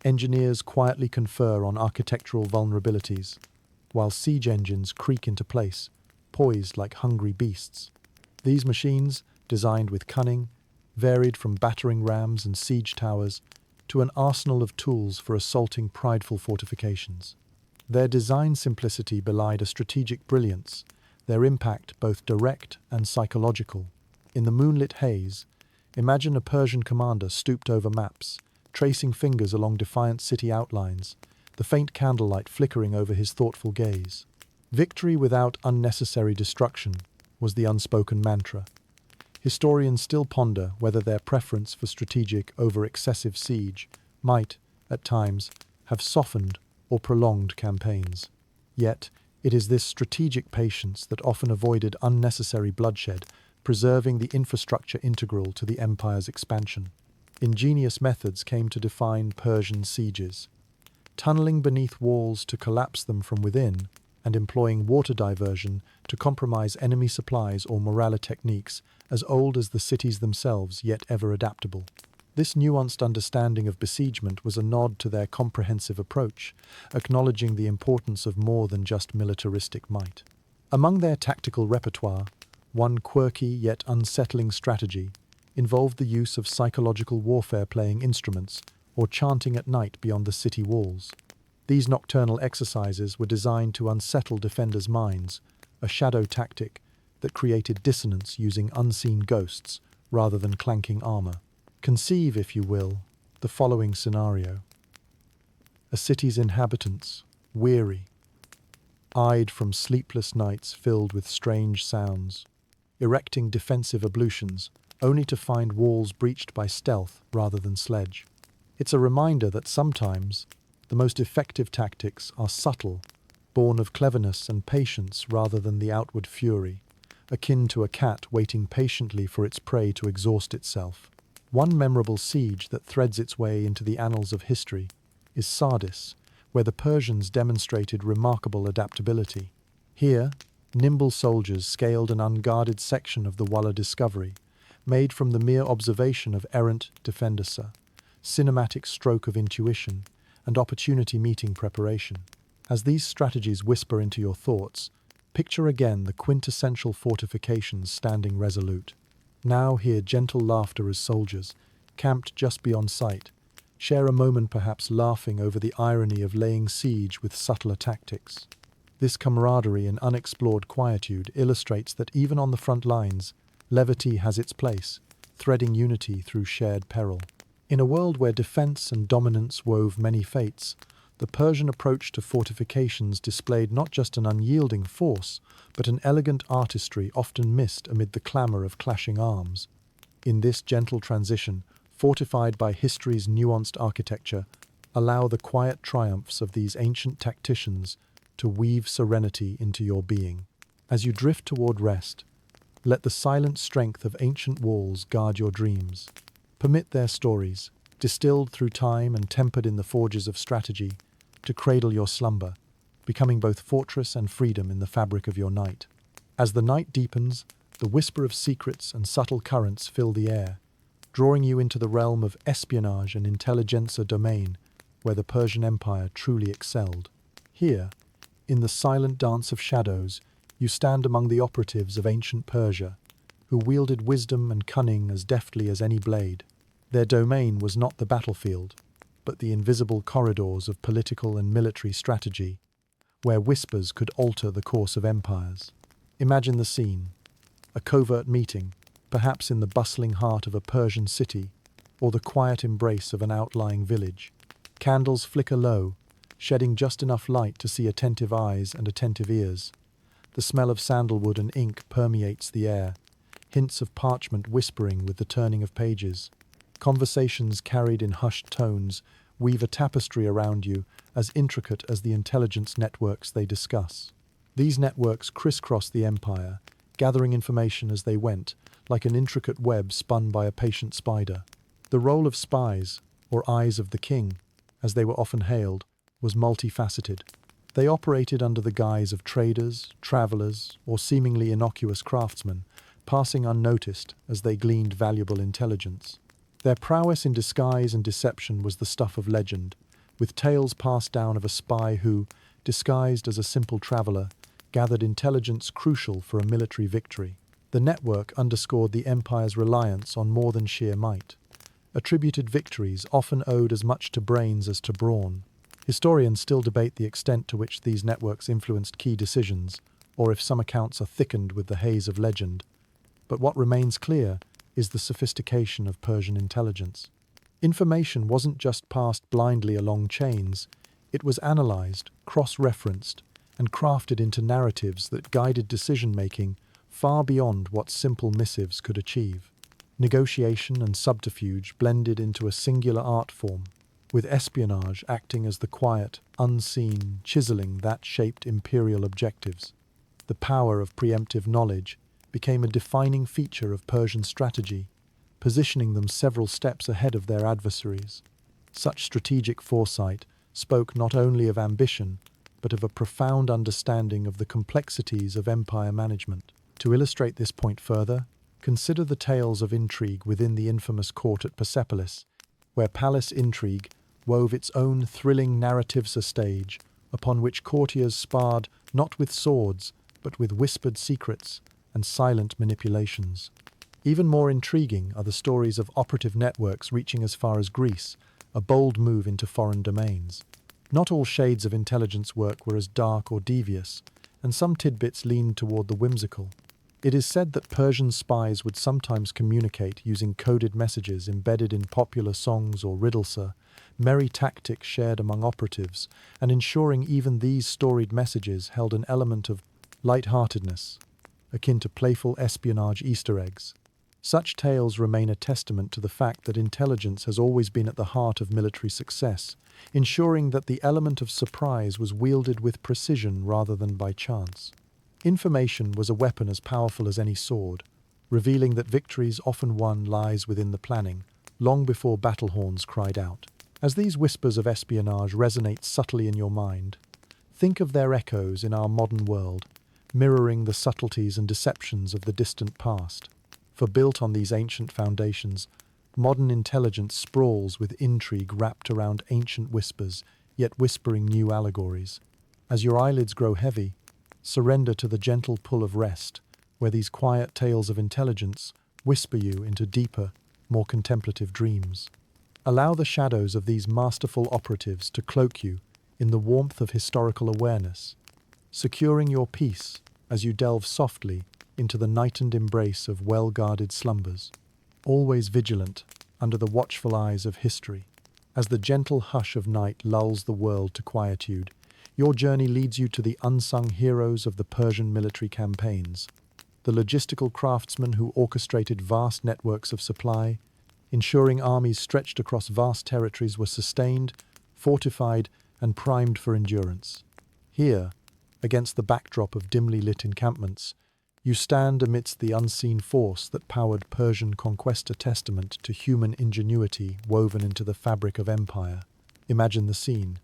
Engineers quietly confer on architectural vulnerabilities, while siege engines creak into place, poised like hungry beasts. These machines, designed with cunning, varied from battering rams and siege towers to an arsenal of tools for assaulting prideful fortifications. Their design simplicity belied a strategic brilliance, their impact both direct and psychological. In the moonlit haze, imagine a Persian commander stooped over maps, tracing fingers along defiant city outlines, the faint candlelight flickering over his thoughtful gaze. Victory without unnecessary destruction was the unspoken mantra. Historians still ponder whether their preference for strategic over excessive siege might, at times, have softened or prolonged campaigns. Yet, it is this strategic patience that often avoided unnecessary bloodshed preserving the infrastructure integral to the empire's expansion. Ingenious methods came to define Persian sieges, tunneling beneath walls to collapse them from within, and employing water diversion to compromise enemy supplies or morale techniques as old as the cities themselves, yet ever adaptable. This nuanced understanding of besiegement was a nod to their comprehensive approach, acknowledging the importance of more than just militaristic might. Among their tactical repertoire, one quirky yet unsettling strategy involved the use of psychological warfare playing instruments or chanting at night beyond the city walls. These nocturnal exercises were designed to unsettle defenders' minds, a shadow tactic that created dissonance using unseen ghosts rather than clanking armor. Conceive, if you will, the following scenario. A city's inhabitants, weary, eyed from sleepless nights filled with strange sounds, erecting defensive ablutions, only to find walls breached by stealth rather than sledge. It's a reminder that sometimes the most effective tactics are subtle, born of cleverness and patience rather than the outward fury, akin to a cat waiting patiently for its prey to exhaust itself. One memorable siege that threads its way into the annals of history is Sardis, where the Persians demonstrated remarkable adaptability. Here, nimble soldiers scaled an unguarded section of the Walla discovery, made from the mere observation of errant defenders, cinematic stroke of intuition, and opportunity meeting preparation. As these strategies whisper into your thoughts, picture again the quintessential fortifications standing resolute. Now hear gentle laughter as soldiers, camped just beyond sight, share a moment perhaps laughing over the irony of laying siege with subtler tactics. This camaraderie and unexplored quietude illustrates that even on the front lines, levity has its place, threading unity through shared peril. In a world where defense and dominance wove many fates, the Persian approach to fortifications displayed not just an unyielding force, but an elegant artistry often missed amid the clamor of clashing arms. In this gentle transition, fortified by history's nuanced architecture, allow the quiet triumphs of these ancient tacticians to weave serenity into your being. As you drift toward rest, let the silent strength of ancient walls guard your dreams. Permit their stories, distilled through time and tempered in the forges of strategy, to cradle your slumber, becoming both fortress and freedom in the fabric of your night. As the night deepens, the whisper of secrets and subtle currents fill the air, drawing you into the realm of espionage and intelligentsia domain, where the Persian Empire truly excelled. Here, in the silent dance of shadows, you stand among the operatives of ancient Persia, who wielded wisdom and cunning as deftly as any blade. Their domain was not the battlefield, but the invisible corridors of political and military strategy, where whispers could alter the course of empires. Imagine the scene: a covert meeting, perhaps in the bustling heart of a Persian city, or the quiet embrace of an outlying village. Candles flicker low, shedding just enough light to see attentive eyes and attentive ears. The smell of sandalwood and ink permeates the air, hints of parchment whispering with the turning of pages. Conversations carried in hushed tones weave a tapestry around you as intricate as the intelligence networks they discuss. These networks crisscross the empire, gathering information as they went, like an intricate web spun by a patient spider. The role of spies, or eyes of the king, as they were often hailed, was multifaceted. They operated under the guise of traders, travelers, or seemingly innocuous craftsmen, passing unnoticed as they gleaned valuable intelligence. Their prowess in disguise and deception was the stuff of legend, with tales passed down of a spy who, disguised as a simple traveler, gathered intelligence crucial for a military victory. The network underscored the empire's reliance on more than sheer might. Attributed victories often owed as much to brains as to brawn. Historians still debate the extent to which these networks influenced key decisions, or if some accounts are thickened with the haze of legend. But what remains clear is the sophistication of Persian intelligence. Information wasn't just passed blindly along chains, it was analyzed, cross-referenced, and crafted into narratives that guided decision-making far beyond what simple missives could achieve. Negotiation and subterfuge blended into a singular art form, with espionage acting as the quiet, unseen chiseling that shaped imperial objectives. The power of preemptive knowledge, became a defining feature of Persian strategy, positioning them several steps ahead of their adversaries. Such strategic foresight spoke not only of ambition, but of a profound understanding of the complexities of empire management. To illustrate this point further, consider the tales of intrigue within the infamous court at Persepolis, where palace intrigue wove its own thrilling narratives a stage, upon which courtiers sparred not with swords, but with whispered secrets and silent manipulations. Even more intriguing are the stories of operative networks reaching as far as Greece, a bold move into foreign domains. Not all shades of intelligence work were as dark or devious, and some tidbits leaned toward the whimsical. It is said that Persian spies would sometimes communicate using coded messages embedded in popular songs or riddlesor, merry tactics shared among operatives, and ensuring even these storied messages held an element of light-heartedness, akin to playful espionage Easter eggs. Such tales remain a testament to the fact that intelligence has always been at the heart of military success, ensuring that the element of surprise was wielded with precision rather than by chance. Information was a weapon as powerful as any sword, revealing that victories often won lies within the planning, long before battle horns cried out. As these whispers of espionage resonate subtly in your mind, think of their echoes in our modern world, mirroring the subtleties and deceptions of the distant past. For built on these ancient foundations, modern intelligence sprawls with intrigue wrapped around ancient whispers, yet whispering new allegories. As your eyelids grow heavy, surrender to the gentle pull of rest, where these quiet tales of intelligence whisper you into deeper, more contemplative dreams. Allow the shadows of these masterful operatives to cloak you in the warmth of historical awareness, securing your peace as you delve softly into the nightened embrace of well-guarded slumbers, always vigilant under the watchful eyes of history. As the gentle hush of night lulls the world to quietude, your journey leads you to the unsung heroes of the Persian military campaigns, the logistical craftsmen who orchestrated vast networks of supply, ensuring armies stretched across vast territories were sustained, fortified, and primed for endurance. Here, against the backdrop of dimly lit encampments, you stand amidst the unseen force that powered Persian conquest, a testament to human ingenuity woven into the fabric of empire. Imagine the scene.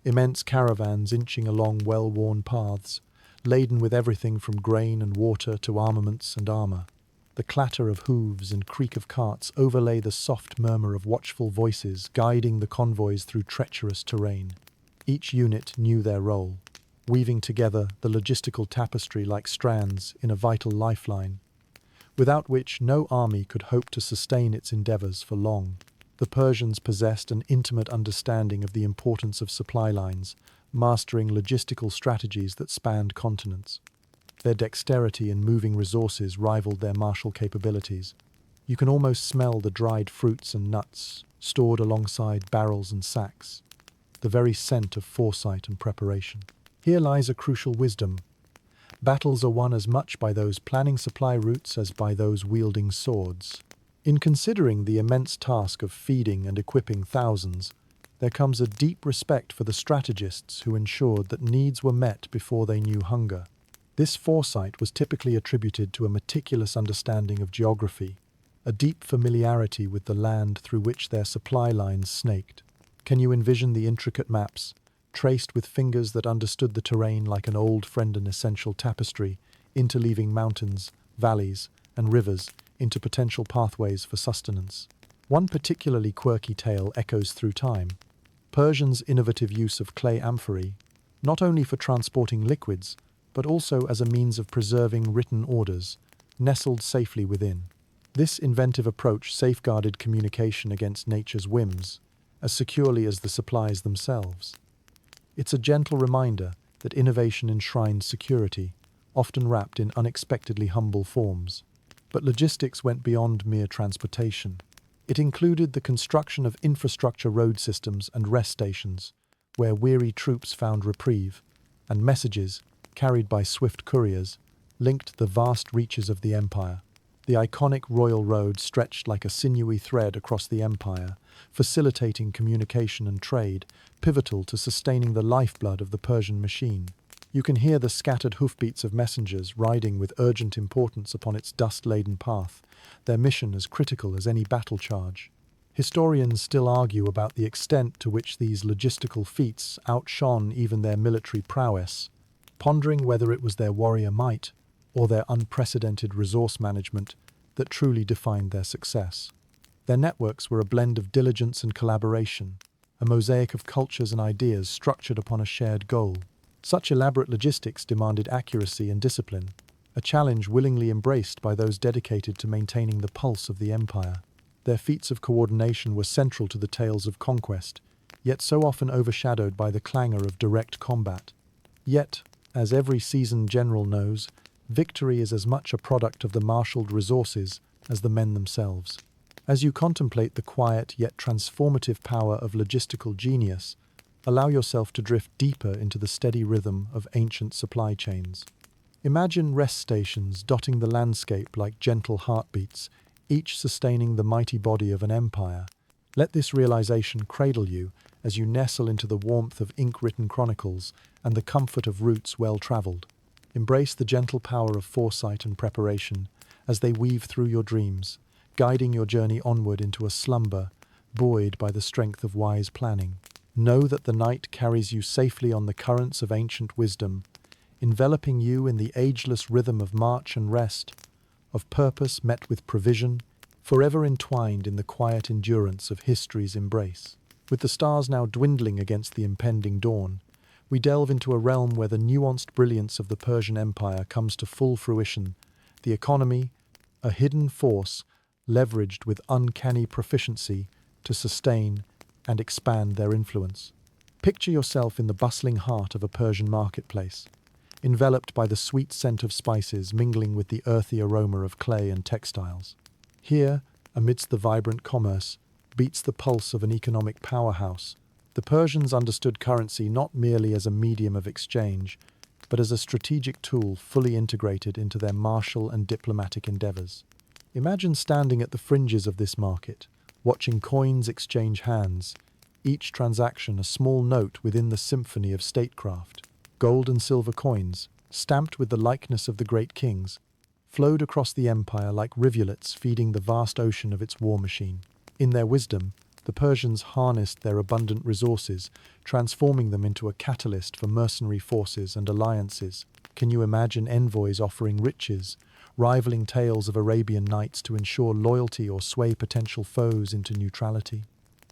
Immense caravans inching along well-worn paths, laden with everything from grain and water to armaments and armor. The clatter of hooves and creak of carts overlay the soft murmur of watchful voices guiding the convoys through treacherous terrain. Each unit knew their role, weaving together the logistical tapestry like strands in a vital lifeline, without which no army could hope to sustain its endeavors for long. The Persians possessed an intimate understanding of the importance of supply lines, mastering logistical strategies that spanned continents. Their dexterity in moving resources rivaled their martial capabilities. You can almost smell the dried fruits and nuts stored alongside barrels and sacks, the very scent of foresight and preparation. Here lies a crucial wisdom. Battles are won as much by those planning supply routes as by those wielding swords. In considering the immense task of feeding and equipping thousands, there comes a deep respect for the strategists who ensured that needs were met before they knew hunger. This foresight was typically attributed to a meticulous understanding of geography, a deep familiarity with the land through which their supply lines snaked. Can you envision the intricate maps, traced with fingers that understood the terrain like an old friend and essential tapestry, interleaving mountains, valleys, and rivers into potential pathways for sustenance? One particularly quirky tale echoes through time: Persians' innovative use of clay amphorae, not only for transporting liquids, but also as a means of preserving written orders, nestled safely within. This inventive approach safeguarded communication against nature's whims, as securely as the supplies themselves. It's a gentle reminder that innovation enshrined security, often wrapped in unexpectedly humble forms. But logistics went beyond mere transportation. It included the construction of infrastructure, road systems, and rest stations, where weary troops found reprieve, and messages, carried by swift couriers, linked the vast reaches of the empire. The iconic royal road stretched like a sinewy thread across the empire, facilitating communication and trade, pivotal to sustaining the lifeblood of the Persian machine. You can hear the scattered hoofbeats of messengers riding with urgent importance upon its dust-laden path, their mission as critical as any battle charge. Historians still argue about the extent to which these logistical feats outshone even their military prowess, pondering whether it was their warrior might or their unprecedented resource management that truly defined their success. Their networks were a blend of diligence and collaboration, a mosaic of cultures and ideas structured upon a shared goal. Such elaborate logistics demanded accuracy and discipline, a challenge willingly embraced by those dedicated to maintaining the pulse of the empire. Their feats of coordination were central to the tales of conquest, yet so often overshadowed by the clangor of direct combat. Yet, as every seasoned general knows, victory is as much a product of the marshaled resources as the men themselves. As you contemplate the quiet yet transformative power of logistical genius, allow yourself to drift deeper into the steady rhythm of ancient supply chains. Imagine rest stations dotting the landscape like gentle heartbeats, each sustaining the mighty body of an empire. Let this realization cradle you as you nestle into the warmth of ink-written chronicles and the comfort of routes well-traveled. Embrace the gentle power of foresight and preparation as they weave through your dreams, guiding your journey onward into a slumber buoyed by the strength of wise planning. Know that the night carries you safely on the currents of ancient wisdom, enveloping you in the ageless rhythm of march and rest, of purpose met with provision, forever entwined in the quiet endurance of history's embrace. With the stars now dwindling against the impending dawn, we delve into a realm where the nuanced brilliance of the Persian Empire comes to full fruition, the economy, a hidden force leveraged with uncanny proficiency to sustain and expand their influence. Picture yourself in the bustling heart of a Persian marketplace, enveloped by the sweet scent of spices mingling with the earthy aroma of clay and textiles. Here, amidst the vibrant commerce, beats the pulse of an economic powerhouse. The Persians understood currency not merely as a medium of exchange, but as a strategic tool fully integrated into their martial and diplomatic endeavors. Imagine standing at the fringes of this market, watching coins exchange hands, each transaction a small note within the symphony of statecraft. Gold and silver coins, stamped with the likeness of the great kings, flowed across the empire like rivulets feeding the vast ocean of its war machine. In their wisdom, the Persians harnessed their abundant resources, transforming them into a catalyst for mercenary forces and alliances. Can you imagine envoys offering riches, rivaling tales of Arabian Nights to ensure loyalty or sway potential foes into neutrality?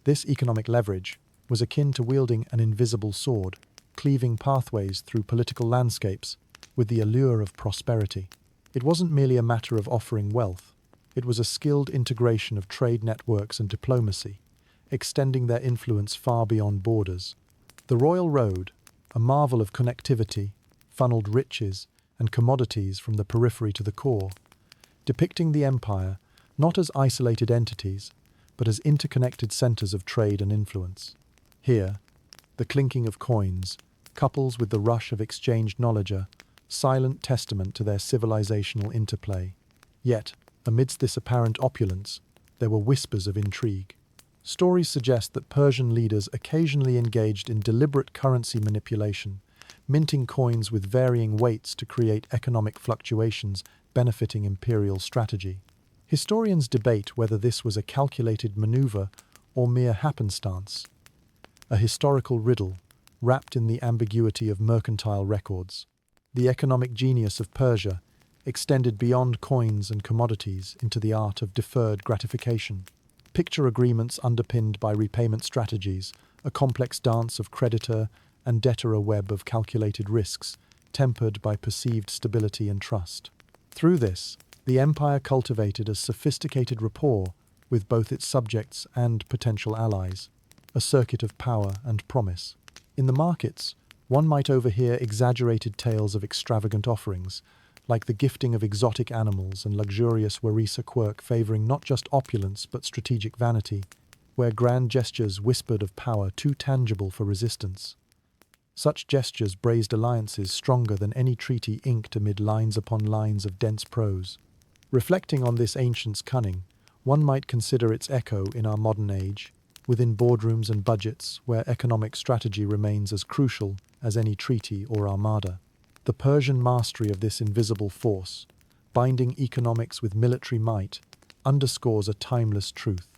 This economic leverage was akin to wielding an invisible sword, cleaving pathways through political landscapes with the allure of prosperity. It wasn't merely a matter of offering wealth, it was a skilled integration of trade networks and diplomacy, extending their influence far beyond borders. The Royal Road, a marvel of connectivity, funneled riches and commodities from the periphery to the core, depicting the empire not as isolated entities, but as interconnected centers of trade and influence. Here, the clinking of coins, couples with the rush of exchanged knowledge, a silent testament to their civilizational interplay. Yet, amidst this apparent opulence, there were whispers of intrigue. Stories suggest that Persian leaders occasionally engaged in deliberate currency manipulation, minting coins with varying weights to create economic fluctuations benefiting imperial strategy. Historians debate whether this was a calculated maneuver or mere happenstance, a historical riddle wrapped in the ambiguity of mercantile records. The economic genius of Persia extended beyond coins and commodities into the art of deferred gratification. Picture agreements underpinned by repayment strategies, a complex dance of creditor and debtor, a web of calculated risks, tempered by perceived stability and trust. Through this, the empire cultivated a sophisticated rapport with both its subjects and potential allies, a circuit of power and promise. In the markets, one might overhear exaggerated tales of extravagant offerings, like the gifting of exotic animals and luxurious warisa quirk favoring not just opulence but strategic vanity, where grand gestures whispered of power too tangible for resistance. Such gestures brazed alliances stronger than any treaty inked amid lines upon lines of dense prose. Reflecting on this ancient's cunning, one might consider its echo in our modern age, within boardrooms and budgets where economic strategy remains as crucial as any treaty or armada. The Persian mastery of this invisible force, binding economics with military might, underscores a timeless truth.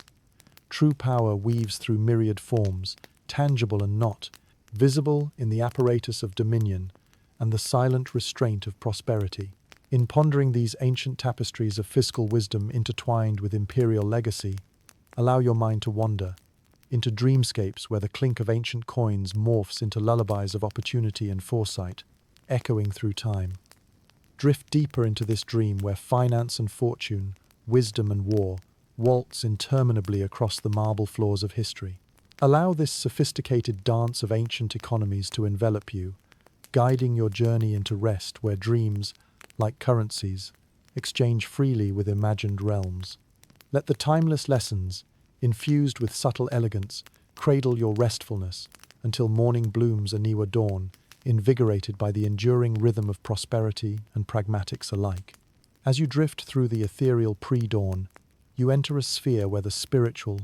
True power weaves through myriad forms, tangible and not, visible in the apparatus of dominion and the silent restraint of prosperity. In pondering these ancient tapestries of fiscal wisdom intertwined with imperial legacy, allow your mind to wander into dreamscapes where the clink of ancient coins morphs into lullabies of opportunity and foresight, echoing through time. Drift deeper into this dream where finance and fortune, wisdom and war, waltz interminably across the marble floors of history. Allow this sophisticated dance of ancient economies to envelop you, guiding your journey into rest where dreams, like currencies, exchange freely with imagined realms. Let the timeless lessons, infused with subtle elegance, cradle your restfulness until morning blooms a newer dawn, invigorated by the enduring rhythm of prosperity and pragmatics alike. As you drift through the ethereal pre-dawn, you enter a sphere where the spiritual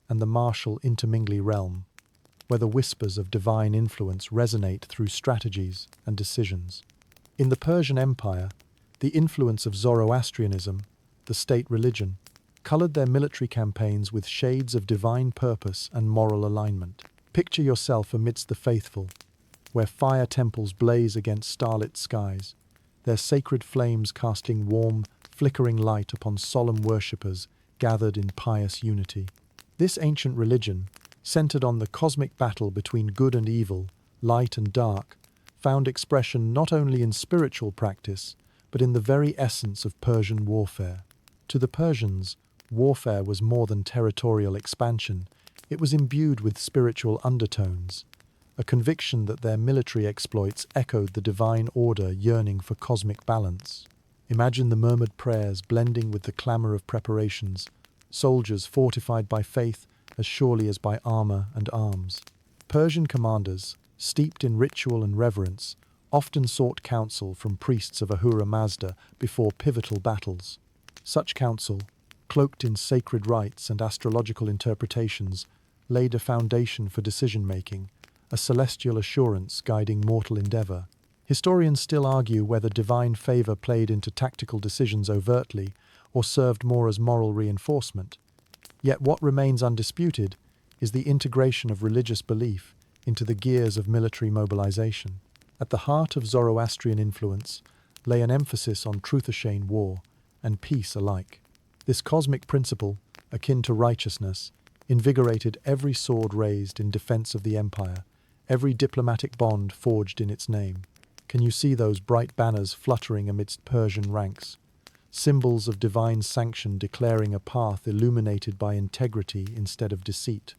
and the martial intermingle realm, where the whispers of divine influence resonate through strategies and decisions. In the Persian Empire, the influence of Zoroastrianism, the state religion, colored their military campaigns with shades of divine purpose and moral alignment. Picture yourself amidst the faithful, where fire temples blaze against starlit skies, their sacred flames casting warm, flickering light upon solemn worshippers gathered in pious unity. This ancient religion, centered on the cosmic battle between good and evil, light and dark, found expression not only in spiritual practice, but in the very essence of Persian warfare. To the Persians, warfare was more than territorial expansion. It was imbued with spiritual undertones, a conviction that their military exploits echoed the divine order yearning for cosmic balance. Imagine the murmured prayers blending with the clamor of preparations, soldiers fortified by faith as surely as by armor and arms. Persian commanders, steeped in ritual and reverence, often sought counsel from priests of Ahura Mazda before pivotal battles. Such counsel, cloaked in sacred rites and astrological interpretations, laid a foundation for decision-making, a celestial assurance guiding mortal endeavor. Historians still argue whether divine favor played into tactical decisions overtly or served more as moral reinforcement. Yet what remains undisputed is the integration of religious belief into the gears of military mobilization. At the heart of Zoroastrian influence lay an emphasis on truth-ashamed war and peace alike. This cosmic principle, akin to righteousness, invigorated every sword raised in defense of the empire, every diplomatic bond forged in its name. Can you see those bright banners fluttering amidst Persian ranks? Symbols of divine sanction declaring a path illuminated by integrity instead of deceit.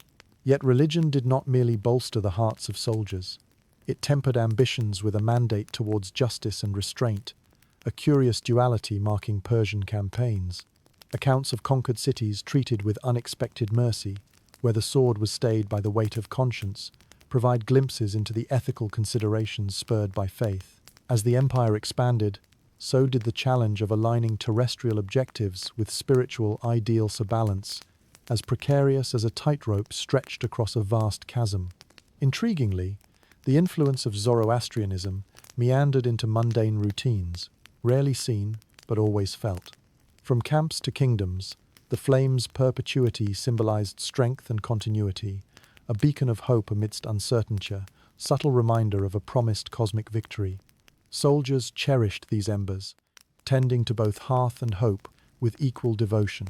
Yet religion did not merely bolster the hearts of soldiers. It tempered ambitions with a mandate towards justice and restraint, a curious duality marking Persian campaigns. Accounts of conquered cities treated with unexpected mercy, where the sword was stayed by the weight of conscience, provide glimpses into the ethical considerations spurred by faith. As the empire expanded, so did the challenge of aligning terrestrial objectives with spiritual ideals to balance, as precarious as a tightrope stretched across a vast chasm. Intriguingly, the influence of Zoroastrianism meandered into mundane routines, rarely seen but always felt. From camps to kingdoms, the flame's perpetuity symbolized strength and continuity, a beacon of hope amidst uncertainty, subtle reminder of a promised cosmic victory. Soldiers cherished these embers, tending to both hearth and hope with equal devotion.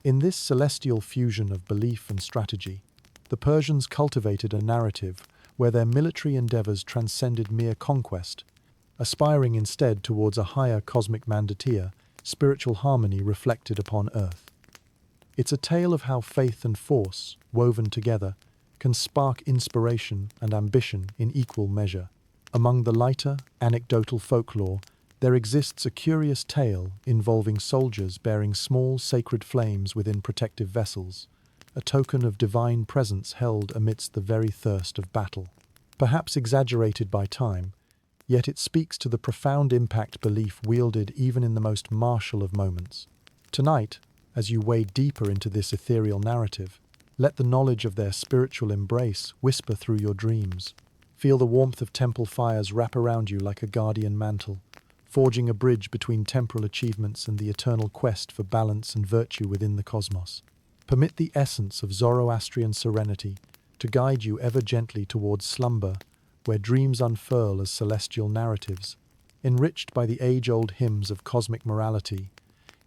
In this celestial fusion of belief and strategy, the Persians cultivated a narrative where their military endeavors transcended mere conquest, aspiring instead towards a higher cosmic mandatia, spiritual harmony reflected upon earth. It's a tale of how faith and force, woven together, can spark inspiration and ambition in equal measure. Among the lighter, anecdotal folklore, there exists a curious tale involving soldiers bearing small sacred flames within protective vessels, a token of divine presence held amidst the very thirst of battle. Perhaps exaggerated by time, yet it speaks to the profound impact belief wielded even in the most martial of moments. Tonight, as you wade deeper into this ethereal narrative, let the knowledge of their spiritual embrace whisper through your dreams. Feel the warmth of temple fires wrap around you like a guardian mantle, forging a bridge between temporal achievements and the eternal quest for balance and virtue within the cosmos. Permit the essence of Zoroastrian serenity to guide you ever gently towards slumber, where dreams unfurl as celestial narratives, enriched by the age-old hymns of cosmic morality,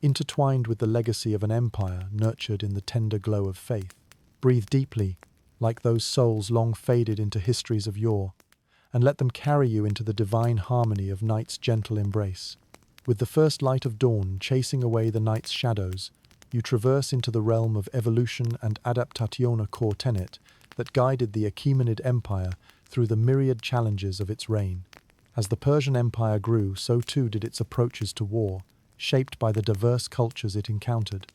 intertwined with the legacy of an empire nurtured in the tender glow of faith. Breathe deeply, like those souls long faded into histories of yore, and let them carry you into the divine harmony of night's gentle embrace. With the first light of dawn chasing away the night's shadows, you traverse into the realm of evolution and adaptation, a core tenet that guided the Achaemenid Empire through the myriad challenges of its reign. As the Persian Empire grew, so too did its approaches to war, shaped by the diverse cultures it encountered.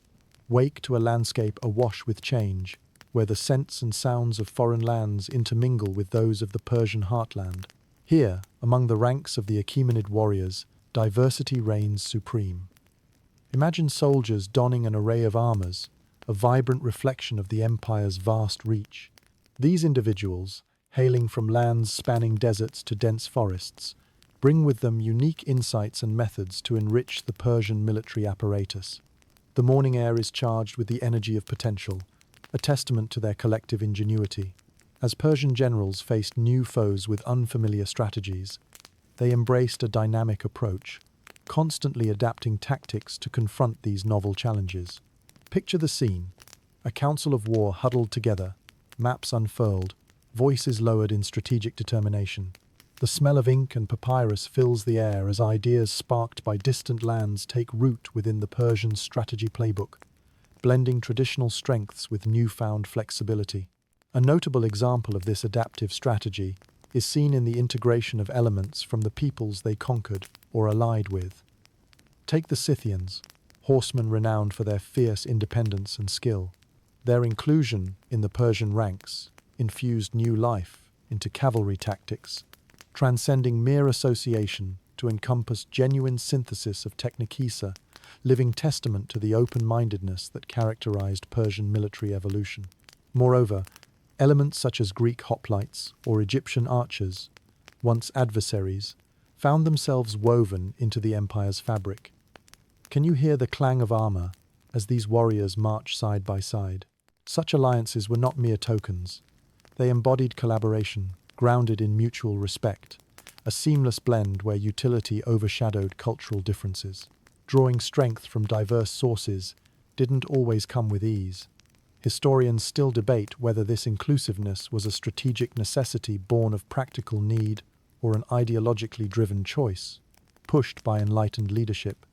Wake to a landscape awash with change, where the scents and sounds of foreign lands intermingle with those of the Persian heartland. Here, among the ranks of the Achaemenid warriors, diversity reigns supreme. Imagine soldiers donning an array of armors, a vibrant reflection of the empire's vast reach. These individuals, hailing from lands spanning deserts to dense forests, bring with them unique insights and methods to enrich the Persian military apparatus. The morning air is charged with the energy of potential, a testament to their collective ingenuity. As Persian generals faced new foes with unfamiliar strategies, they embraced a dynamic approach, constantly adapting tactics to confront these novel challenges. Picture the scene: a council of war huddled together, maps unfurled, voices lowered in strategic determination. The smell of ink and papyrus fills the air as ideas sparked by distant lands take root within the Persian strategy playbook, blending traditional strengths with newfound flexibility. A notable example of this adaptive strategy is seen in the integration of elements from the peoples they conquered or allied with. Take the Scythians, horsemen renowned for their fierce independence and skill. Their inclusion in the Persian ranks infused new life into cavalry tactics, transcending mere association to encompass genuine synthesis of techniquesa, living testament to the open-mindedness that characterized Persian military evolution. Moreover, elements such as Greek hoplites or Egyptian archers, once adversaries, found themselves woven into the empire's fabric. Can you hear the clang of armor as these warriors march side by side? Such alliances were not mere tokens. They embodied collaboration, grounded in mutual respect, a seamless blend where utility overshadowed cultural differences. Drawing strength from diverse sources didn't always come with ease. Historians still debate whether this inclusiveness was a strategic necessity born of practical need or an ideologically driven choice, pushed by enlightened leadership.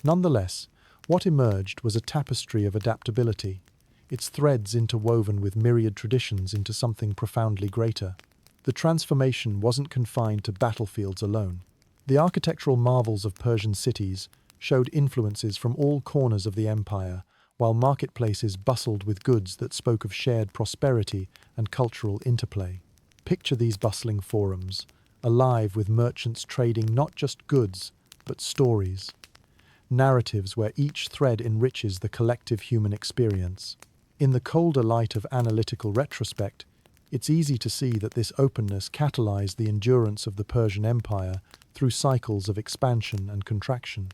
Nonetheless, what emerged was a tapestry of adaptability, its threads interwoven with myriad traditions into something profoundly greater. The transformation wasn't confined to battlefields alone. The architectural marvels of Persian cities showed influences from all corners of the empire, while marketplaces bustled with goods that spoke of shared prosperity and cultural interplay. Picture these bustling forums, alive with merchants trading not just goods, but stories. Narratives where each thread enriches the collective human experience. In the colder light of analytical retrospect, it's easy to see that this openness catalyzed the endurance of the Persian Empire through cycles of expansion and contraction.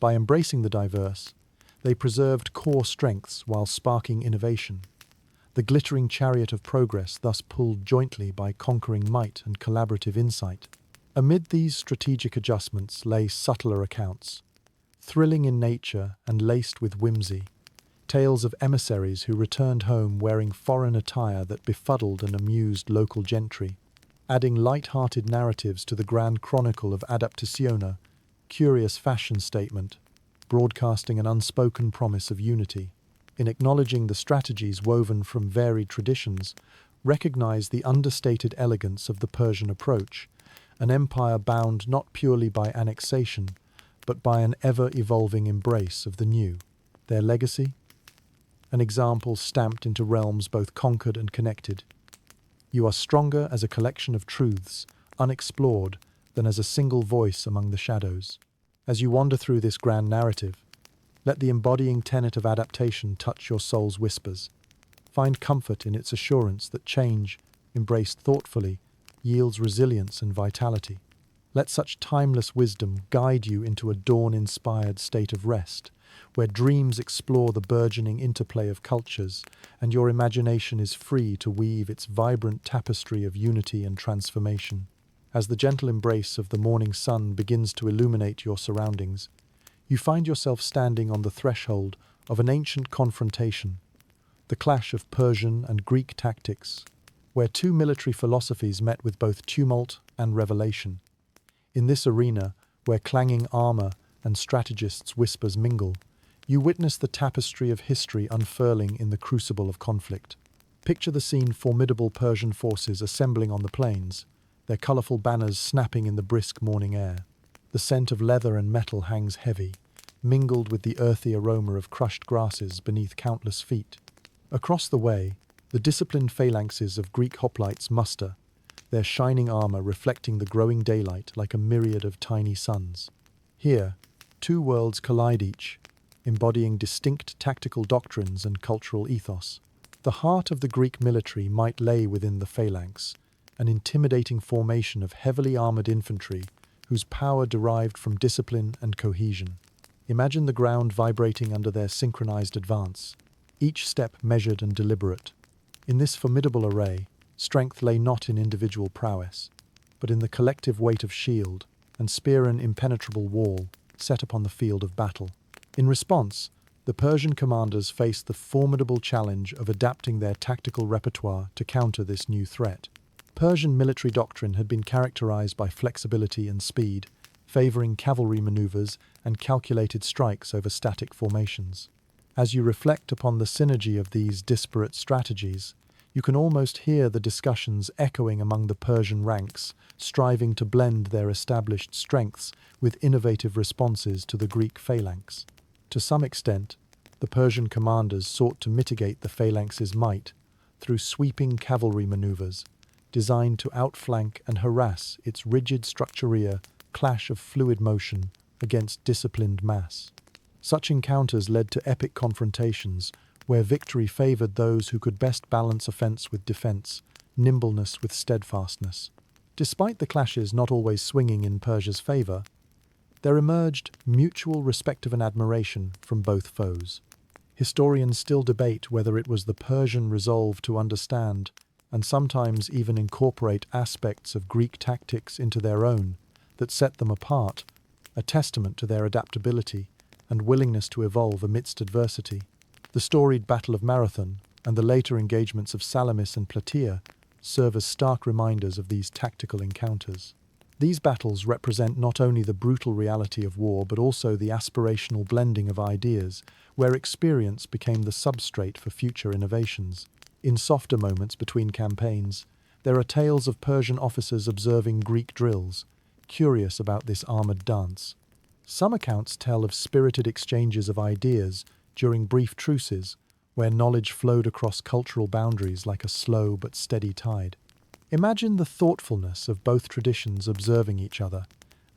By embracing the diverse, they preserved core strengths while sparking innovation. The glittering chariot of progress thus pulled jointly by conquering might and collaborative insight. Amid these strategic adjustments lay subtler accounts, thrilling in nature and laced with whimsy. Tales of emissaries who returned home wearing foreign attire that befuddled and amused local gentry, adding light-hearted narratives to the grand chronicle of Adaptations, curious fashion statement, broadcasting an unspoken promise of unity. In acknowledging the strategies woven from varied traditions, recognize the understated elegance of the Persian approach, an empire bound not purely by annexation, but by an ever-evolving embrace of the new. Their legacy? An example stamped into realms both conquered and connected. You are stronger as a collection of truths, unexplored, than as a single voice among the shadows. As you wander through this grand narrative, let the embodying tenet of adaptation touch your soul's whispers. Find comfort in its assurance that change, embraced thoughtfully, yields resilience and vitality. Let such timeless wisdom guide you into a dawn-inspired state of rest, where dreams explore the burgeoning interplay of cultures, and your imagination is free to weave its vibrant tapestry of unity and transformation. As the gentle embrace of the morning sun begins to illuminate your surroundings, you find yourself standing on the threshold of an ancient confrontation, the clash of Persian and Greek tactics, where two military philosophies met with both tumult and revelation. In this arena, where clanging armor and strategists' whispers mingle, you witness the tapestry of history unfurling in the crucible of conflict. Picture the scene: formidable Persian forces assembling on the plains, their colorful banners snapping in the brisk morning air. The scent of leather and metal hangs heavy, mingled with the earthy aroma of crushed grasses beneath countless feet. Across the way, the disciplined phalanxes of Greek hoplites muster, their shining armor reflecting the growing daylight like a myriad of tiny suns. Here, two worlds collide, each embodying distinct tactical doctrines and cultural ethos. The heart of the Greek military might lay within the phalanx, an intimidating formation of heavily armored infantry whose power derived from discipline and cohesion. Imagine the ground vibrating under their synchronized advance, each step measured and deliberate. In this formidable array, strength lay not in individual prowess, but in the collective weight of shield and spear and impenetrable wall set upon the field of battle. In response, the Persian commanders faced the formidable challenge of adapting their tactical repertoire to counter this new threat. Persian military doctrine had been characterized by flexibility and speed, favoring cavalry maneuvers and calculated strikes over static formations. As you reflect upon the synergy of these disparate strategies, you can almost hear the discussions echoing among the Persian ranks, striving to blend their established strengths with innovative responses to the Greek phalanx. To some extent, the Persian commanders sought to mitigate the phalanx's might through sweeping cavalry maneuvers, designed to outflank and harass its rigid structureer clash of fluid motion against disciplined mass. Such encounters led to epic confrontations where victory favored those who could best balance offense with defense, nimbleness with steadfastness. Despite the clashes not always swinging in Persia's favor, there emerged mutual respect and admiration from both foes. Historians still debate whether it was the Persian resolve to understand and sometimes even incorporate aspects of Greek tactics into their own that set them apart, a testament to their adaptability and willingness to evolve amidst adversity. The storied Battle of Marathon and the later engagements of Salamis and Plataea serve as stark reminders of these tactical encounters. These battles represent not only the brutal reality of war but also the aspirational blending of ideas, where experience became the substrate for future innovations. In softer moments between campaigns, there are tales of Persian officers observing Greek drills, curious about this armored dance. Some accounts tell of spirited exchanges of ideas during brief truces, where knowledge flowed across cultural boundaries like a slow but steady tide. Imagine the thoughtfulness of both traditions observing each other,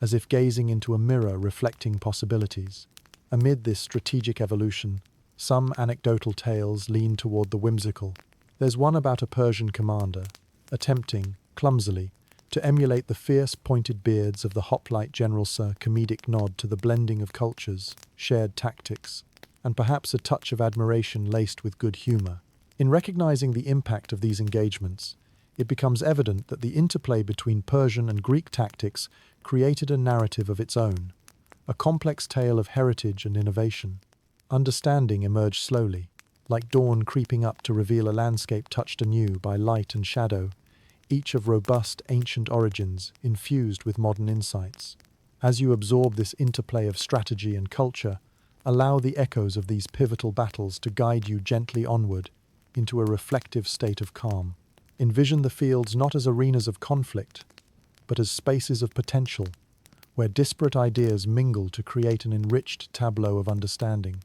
as if gazing into a mirror reflecting possibilities. Amid this strategic evolution, some anecdotal tales lean toward the whimsical. There's one about a Persian commander, attempting, clumsily, to emulate the fierce pointed beards of the hoplite general's comedic nod to the blending of cultures, shared tactics, and perhaps a touch of admiration laced with good humor. In recognizing the impact of these engagements, it becomes evident that the interplay between Persian and Greek tactics created a narrative of its own, a complex tale of heritage and innovation. Understanding emerged slowly, like dawn creeping up to reveal a landscape touched anew by light and shadow, each of robust ancient origins infused with modern insights. As you absorb this interplay of strategy and culture, allow the echoes of these pivotal battles to guide you gently onward into a reflective state of calm. Envision the fields not as arenas of conflict, but as spaces of potential, where disparate ideas mingle to create an enriched tableau of understanding.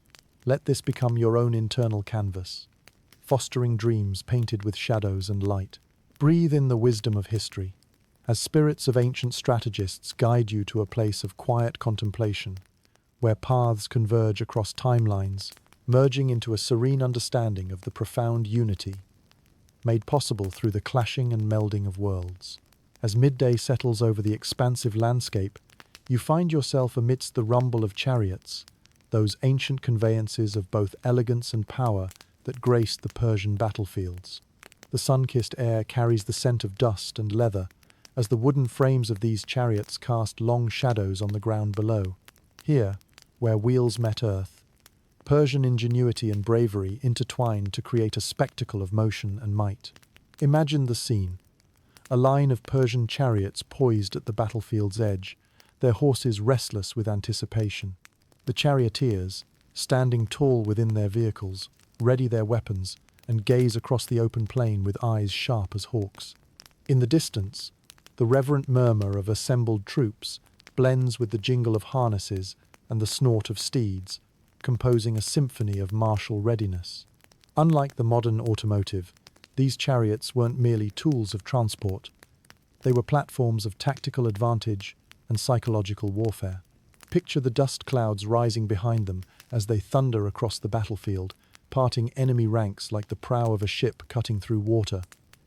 Let this become your own internal canvas, fostering dreams painted with shadows and light. Breathe in the wisdom of history, as spirits of ancient strategists guide you to a place of quiet contemplation, where paths converge across timelines, merging into a serene understanding of the profound unity made possible through the clashing and melding of worlds. As midday settles over the expansive landscape, you find yourself amidst the rumble of chariots, those ancient conveyances of both elegance and power that graced the Persian battlefields. The sun-kissed air carries the scent of dust and leather, as the wooden frames of these chariots cast long shadows on the ground below. Here, where wheels met earth, Persian ingenuity and bravery intertwined to create a spectacle of motion and might. Imagine the scene. A line of Persian chariots poised at the battlefield's edge, their horses restless with anticipation. The charioteers, standing tall within their vehicles, ready their weapons, and gaze across the open plain with eyes sharp as hawks. In the distance, the reverent murmur of assembled troops blends with the jingle of harnesses and the snort of steeds, composing a symphony of martial readiness. Unlike the modern automotive, these chariots weren't merely tools of transport. They were platforms of tactical advantage and psychological warfare. Picture the dust clouds rising behind them as they thunder across the battlefield, parting enemy ranks like the prow of a ship cutting through water.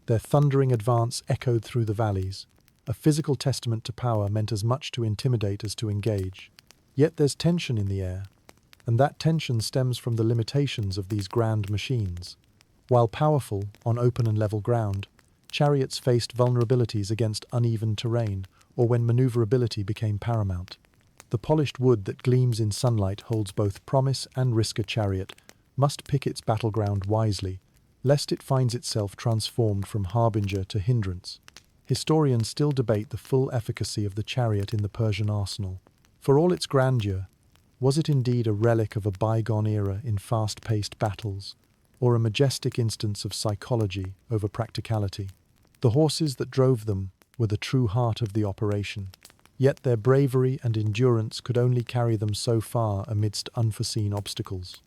Their thundering advance echoed through the valleys, a physical testament to power meant as much to intimidate as to engage. Yet there's tension in the air, and that tension stems from the limitations of these grand machines. While powerful on open and level ground, chariots faced vulnerabilities against uneven terrain or when maneuverability became paramount. The polished wood that gleams in sunlight holds both promise and risk. A chariot must pick its battleground wisely, lest it finds itself transformed from harbinger to hindrance. Historians still debate the full efficacy of the chariot in the Persian arsenal. For all its grandeur, was it indeed a relic of a bygone era in fast-paced battles, or a majestic instance of psychology over practicality? The horses that drove them were the true heart of the operation, yet their bravery and endurance could only carry them so far amidst unforeseen obstacles.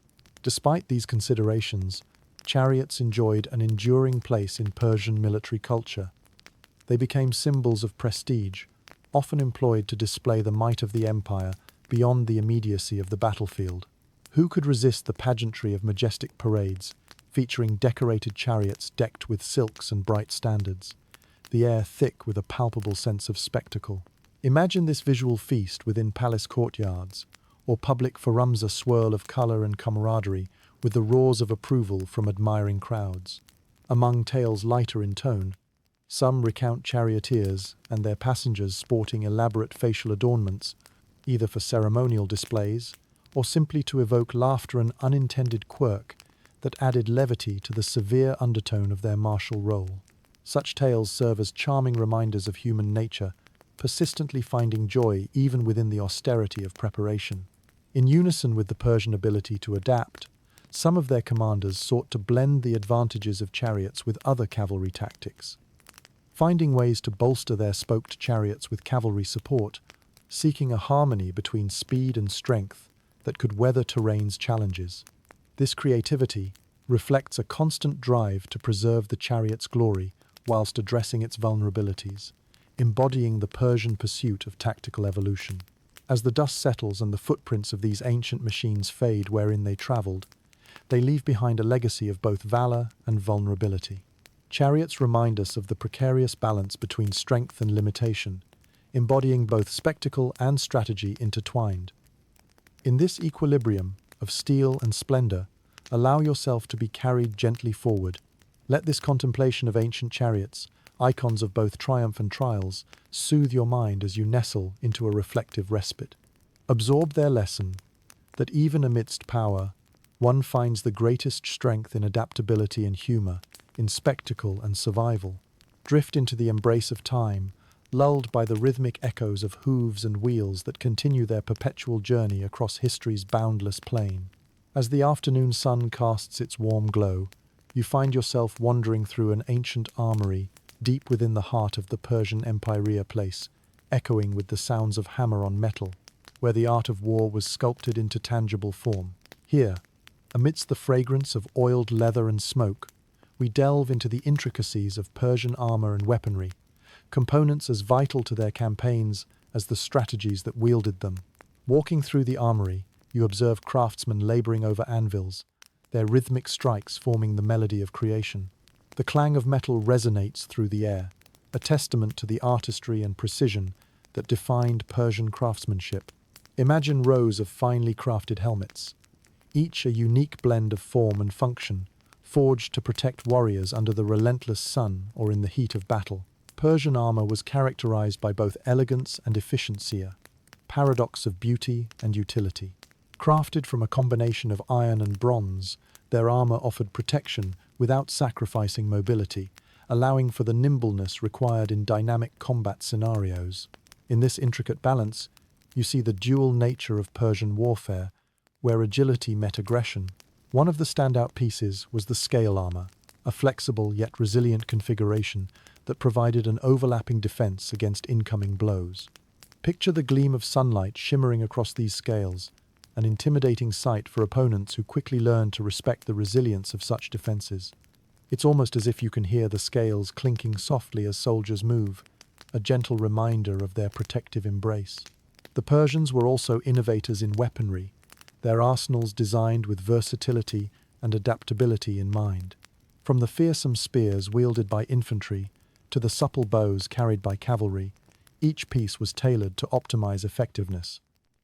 Despite these considerations, chariots enjoyed an enduring place in Persian military culture. They became symbols of prestige, often employed to display the might of the empire beyond the immediacy of the battlefield. Who could resist the pageantry of majestic parades, featuring decorated chariots decked with silks and bright standards, the air thick with a palpable sense of spectacle? Imagine this visual feast within palace courtyards, or public forums, a swirl of color and camaraderie with the roars of approval from admiring crowds. Among tales lighter in tone, some recount charioteers and their passengers sporting elaborate facial adornments, either for ceremonial displays or simply to evoke laughter, an unintended quirk that added levity to the severe undertone of their martial role. Such tales serve as charming reminders of human nature, persistently finding joy even within the austerity of preparation. In unison with the Persian ability to adapt, some of their commanders sought to blend the advantages of chariots with other cavalry tactics, finding ways to bolster their spoked chariots with cavalry support, seeking a harmony between speed and strength that could weather terrain's challenges. This creativity reflects a constant drive to preserve the chariot's glory whilst addressing its vulnerabilities, embodying the Persian pursuit of tactical evolution. As the dust settles and the footprints of these ancient machines fade wherein they traveled, they leave behind a legacy of both valor and vulnerability. Chariots remind us of the precarious balance between strength and limitation, embodying both spectacle and strategy intertwined. In this equilibrium of steel and splendor, allow yourself to be carried gently forward. Let this contemplation of ancient chariots, icons of both triumph and trials, soothe your mind as you nestle into a reflective respite. Absorb their lesson, that even amidst power, one finds the greatest strength in adaptability and humor, in spectacle and survival. Drift into the embrace of time, lulled by the rhythmic echoes of hooves and wheels that continue their perpetual journey across history's boundless plain. As the afternoon sun casts its warm glow, you find yourself wandering through an ancient armory deep within the heart of the Persian Empire place, echoing with the sounds of hammer on metal, where the art of war was sculpted into tangible form. Here, amidst the fragrance of oiled leather and smoke, we delve into the intricacies of Persian armor and weaponry, components as vital to their campaigns as the strategies that wielded them. Walking through the armory, you observe craftsmen laboring over anvils, their rhythmic strikes forming the melody of creation. The clang of metal resonates through the air, a testament to the artistry and precision that defined Persian craftsmanship. Imagine rows of finely crafted helmets, each a unique blend of form and function, forged to protect warriors under the relentless sun or in the heat of battle. Persian armor was characterized by both elegance and efficiency, a paradox of beauty and utility. Crafted from a combination of iron and bronze, their armor offered protection without sacrificing mobility, allowing for the nimbleness required in dynamic combat scenarios. In this intricate balance, you see the dual nature of Persian warfare, where agility met aggression. One of the standout pieces was the scale armor, a flexible yet resilient configuration that provided an overlapping defense against incoming blows. Picture the gleam of sunlight shimmering across these scales, an intimidating sight for opponents who quickly learn to respect the resilience of such defenses. It's almost as if you can hear the scales clinking softly as soldiers move, a gentle reminder of their protective embrace. The Persians were also innovators in weaponry, their arsenals designed with versatility and adaptability in mind. From the fearsome spears wielded by infantry to the supple bows carried by cavalry, each piece was tailored to optimize effectiveness.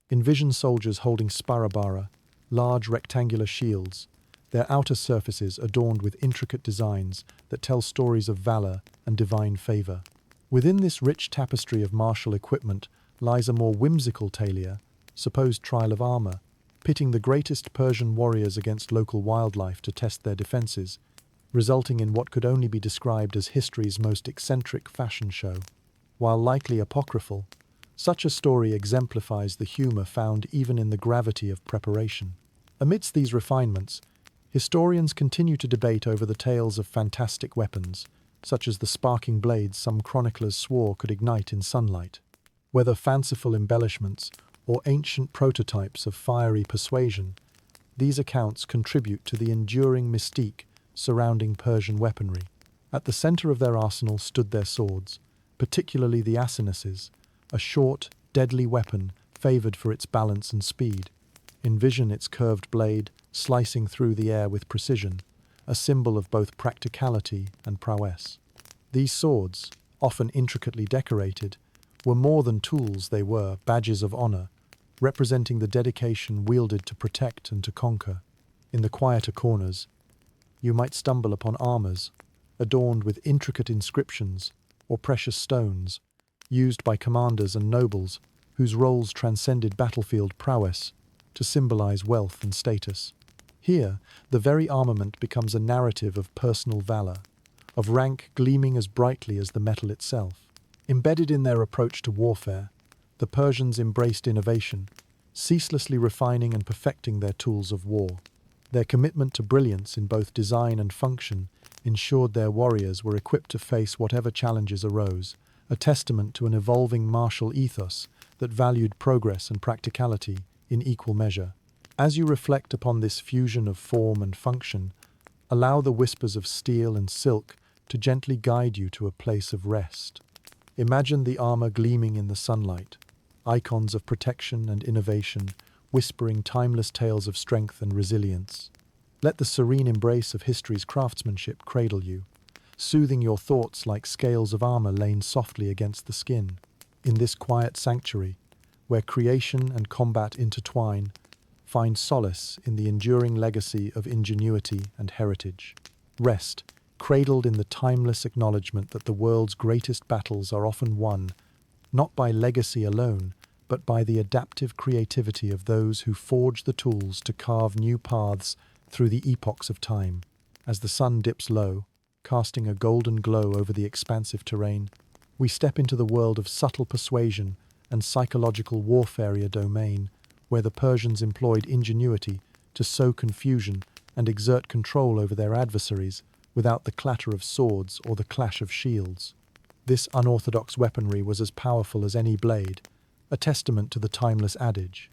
Envision soldiers holding sparabara, large rectangular shields, their outer surfaces adorned with intricate designs that tell stories of valor and divine favor. Within this rich tapestry of martial equipment lies a more whimsical talia, supposed trial of armor, pitting the greatest Persian warriors against local wildlife to test their defenses, resulting in what could only be described as history's most eccentric fashion show. While likely apocryphal, such a story exemplifies the humor found even in the gravity of preparation. Amidst these refinements, historians continue to debate over the tales of fantastic weapons, such as the sparking blades some chroniclers swore could ignite in sunlight. Whether fanciful embellishments or ancient prototypes of fiery persuasion, these accounts contribute to the enduring mystique surrounding Persian weaponry. At the center of their arsenal stood their swords, particularly the acinasses, a short, deadly weapon favored for its balance and speed. Envision its curved blade slicing through the air with precision, a symbol of both practicality and prowess. These swords, often intricately decorated, were more than tools. They were badges of honor, representing the dedication wielded to protect and to conquer. In the quieter corners, you might stumble upon armors, adorned with intricate inscriptions or precious stones, used by commanders and nobles whose roles transcended battlefield prowess to symbolize wealth and status. Here, the very armament becomes a narrative of personal valor, of rank gleaming as brightly as the metal itself. Embedded in their approach to warfare, the Persians embraced innovation, ceaselessly refining and perfecting their tools of war. Their commitment to brilliance in both design and function ensured their warriors were equipped to face whatever challenges arose, a testament to an evolving martial ethos that valued progress and practicality in equal measure. As you reflect upon this fusion of form and function, allow the whispers of steel and silk to gently guide you to a place of rest. Imagine the armor gleaming in the sunlight, icons of protection and innovation, whispering timeless tales of strength and resilience. Let the serene embrace of history's craftsmanship cradle you, soothing your thoughts like scales of armor lain softly against the skin. In this quiet sanctuary, where creation and combat intertwine, find solace in the enduring legacy of ingenuity and heritage. Rest, cradled in the timeless acknowledgement that the world's greatest battles are often won, not by legacy alone, but by the adaptive creativity of those who forge the tools to carve new paths through the epochs of time. As the sun dips low, casting a golden glow over the expansive terrain, we step into the world of subtle persuasion and psychological warfare, a domain where the Persians employed ingenuity to sow confusion and exert control over their adversaries without the clatter of swords or the clash of shields. This unorthodox weaponry was as powerful as any blade, a testament to the timeless adage,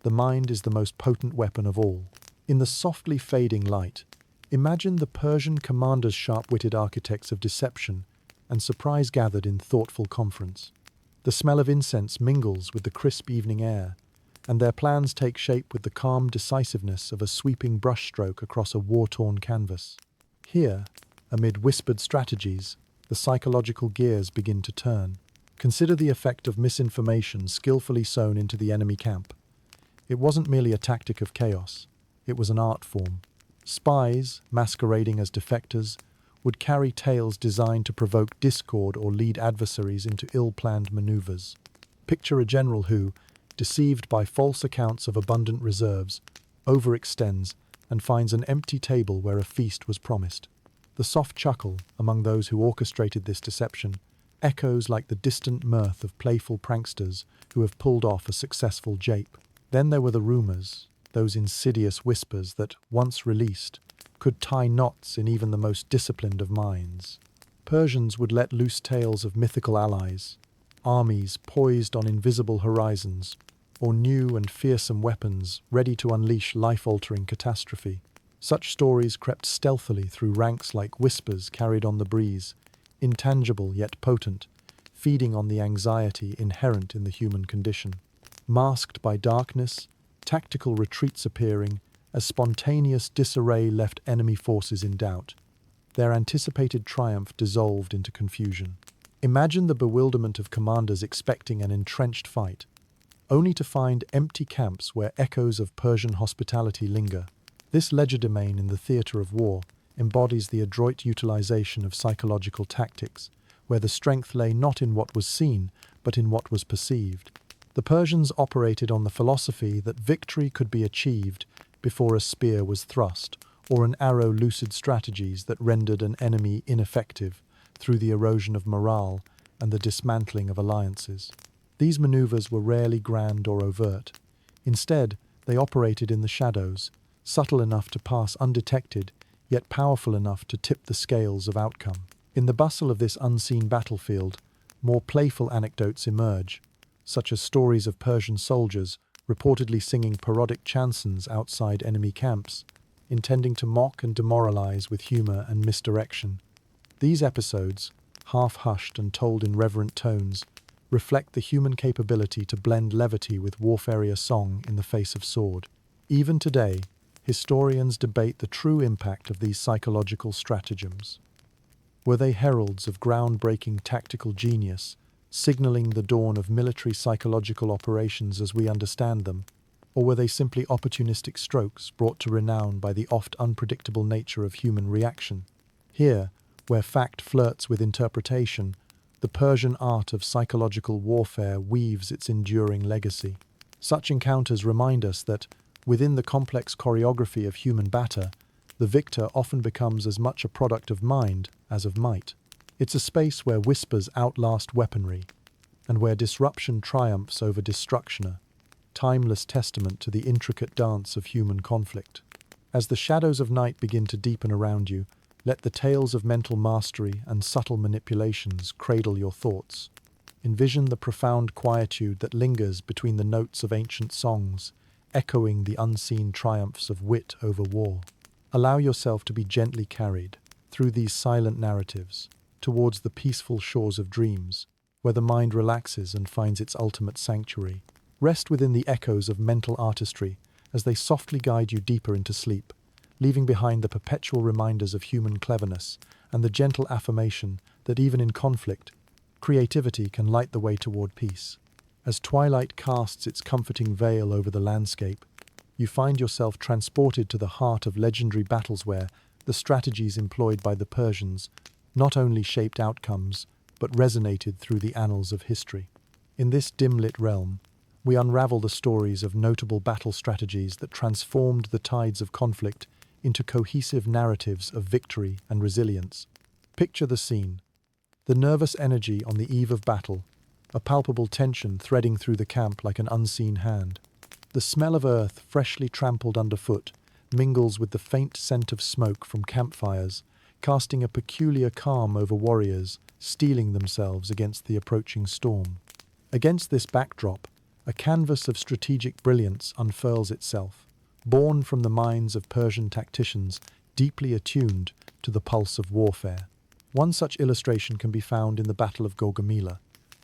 "The mind is the most potent weapon of all." In the softly fading light, imagine the Persian commanders' sharp-witted architects of deception and surprise gathered in thoughtful conference. The smell of incense mingles with the crisp evening air, and their plans take shape with the calm decisiveness of a sweeping brushstroke across a war-torn canvas. Here, amid whispered strategies, the psychological gears begin to turn. Consider the effect of misinformation skillfully sown into the enemy camp. It wasn't merely a tactic of chaos, it was an art form. Spies, masquerading as defectors, would carry tales designed to provoke discord or lead adversaries into ill-planned maneuvers. Picture a general who, deceived by false accounts of abundant reserves, overextends and finds an empty table where a feast was promised. The soft chuckle among those who orchestrated this deception echoes like the distant mirth of playful pranksters who have pulled off a successful jape. Then there were the rumors, those insidious whispers that, once released, could tie knots in even the most disciplined of minds. Persians would let loose tales of mythical allies, armies poised on invisible horizons, or new and fearsome weapons ready to unleash life-altering catastrophe. Such stories crept stealthily through ranks like whispers carried on the breeze, intangible yet potent, feeding on the anxiety inherent in the human condition. Masked by darkness, tactical retreats appearing, as spontaneous disarray left enemy forces in doubt. Their anticipated triumph dissolved into confusion. Imagine the bewilderment of commanders expecting an entrenched fight, only to find empty camps where echoes of Persian hospitality linger. This legerdemain in the theatre of war embodies the adroit utilization of psychological tactics, where the strength lay not in what was seen, but in what was perceived. The Persians operated on the philosophy that victory could be achieved before a spear was thrust, or an arrow lucid strategies that rendered an enemy ineffective through the erosion of morale and the dismantling of alliances. These maneuvers were rarely grand or overt. Instead, they operated in the shadows, subtle enough to pass undetected, yet powerful enough to tip the scales of outcome. In the bustle of this unseen battlefield, more playful anecdotes emerge, such as stories of Persian soldiers reportedly singing parodic chansons outside enemy camps, intending to mock and demoralize with humor and misdirection. These episodes, half-hushed and told in reverent tones, reflect the human capability to blend levity with warfare song in the face of sword. Even today, historians debate the true impact of these psychological stratagems. Were they heralds of groundbreaking tactical genius, signaling the dawn of military psychological operations as we understand them, or were they simply opportunistic strokes brought to renown by the oft unpredictable nature of human reaction? Here, where fact flirts with interpretation, the Persian art of psychological warfare weaves its enduring legacy. Such encounters remind us that, within the complex choreography of human battle, the victor often becomes as much a product of mind as of might. It's a space where whispers outlast weaponry, and where disruption triumphs over destruction, a timeless testament to the intricate dance of human conflict. As the shadows of night begin to deepen around you, let the tales of mental mastery and subtle manipulations cradle your thoughts. Envision the profound quietude that lingers between the notes of ancient songs, echoing the unseen triumphs of wit over war. Allow yourself to be gently carried, through these silent narratives, towards the peaceful shores of dreams, where the mind relaxes and finds its ultimate sanctuary. Rest within the echoes of mental artistry as they softly guide you deeper into sleep, leaving behind the perpetual reminders of human cleverness and the gentle affirmation that even in conflict, creativity can light the way toward peace. As twilight casts its comforting veil over the landscape, you find yourself transported to the heart of legendary battles where the strategies employed by the Persians not only shaped outcomes, but resonated through the annals of history. In this dim-lit realm, we unravel the stories of notable battle strategies that transformed the tides of conflict into cohesive narratives of victory and resilience. Picture the scene. The nervous energy on the eve of battle, a palpable tension threading through the camp like an unseen hand. The smell of earth freshly trampled underfoot mingles with the faint scent of smoke from campfires, casting a peculiar calm over warriors, steeling themselves against the approaching storm. Against this backdrop, a canvas of strategic brilliance unfurls itself, born from the minds of Persian tacticians deeply attuned to the pulse of warfare. One such illustration can be found in the Battle of Gaugamela,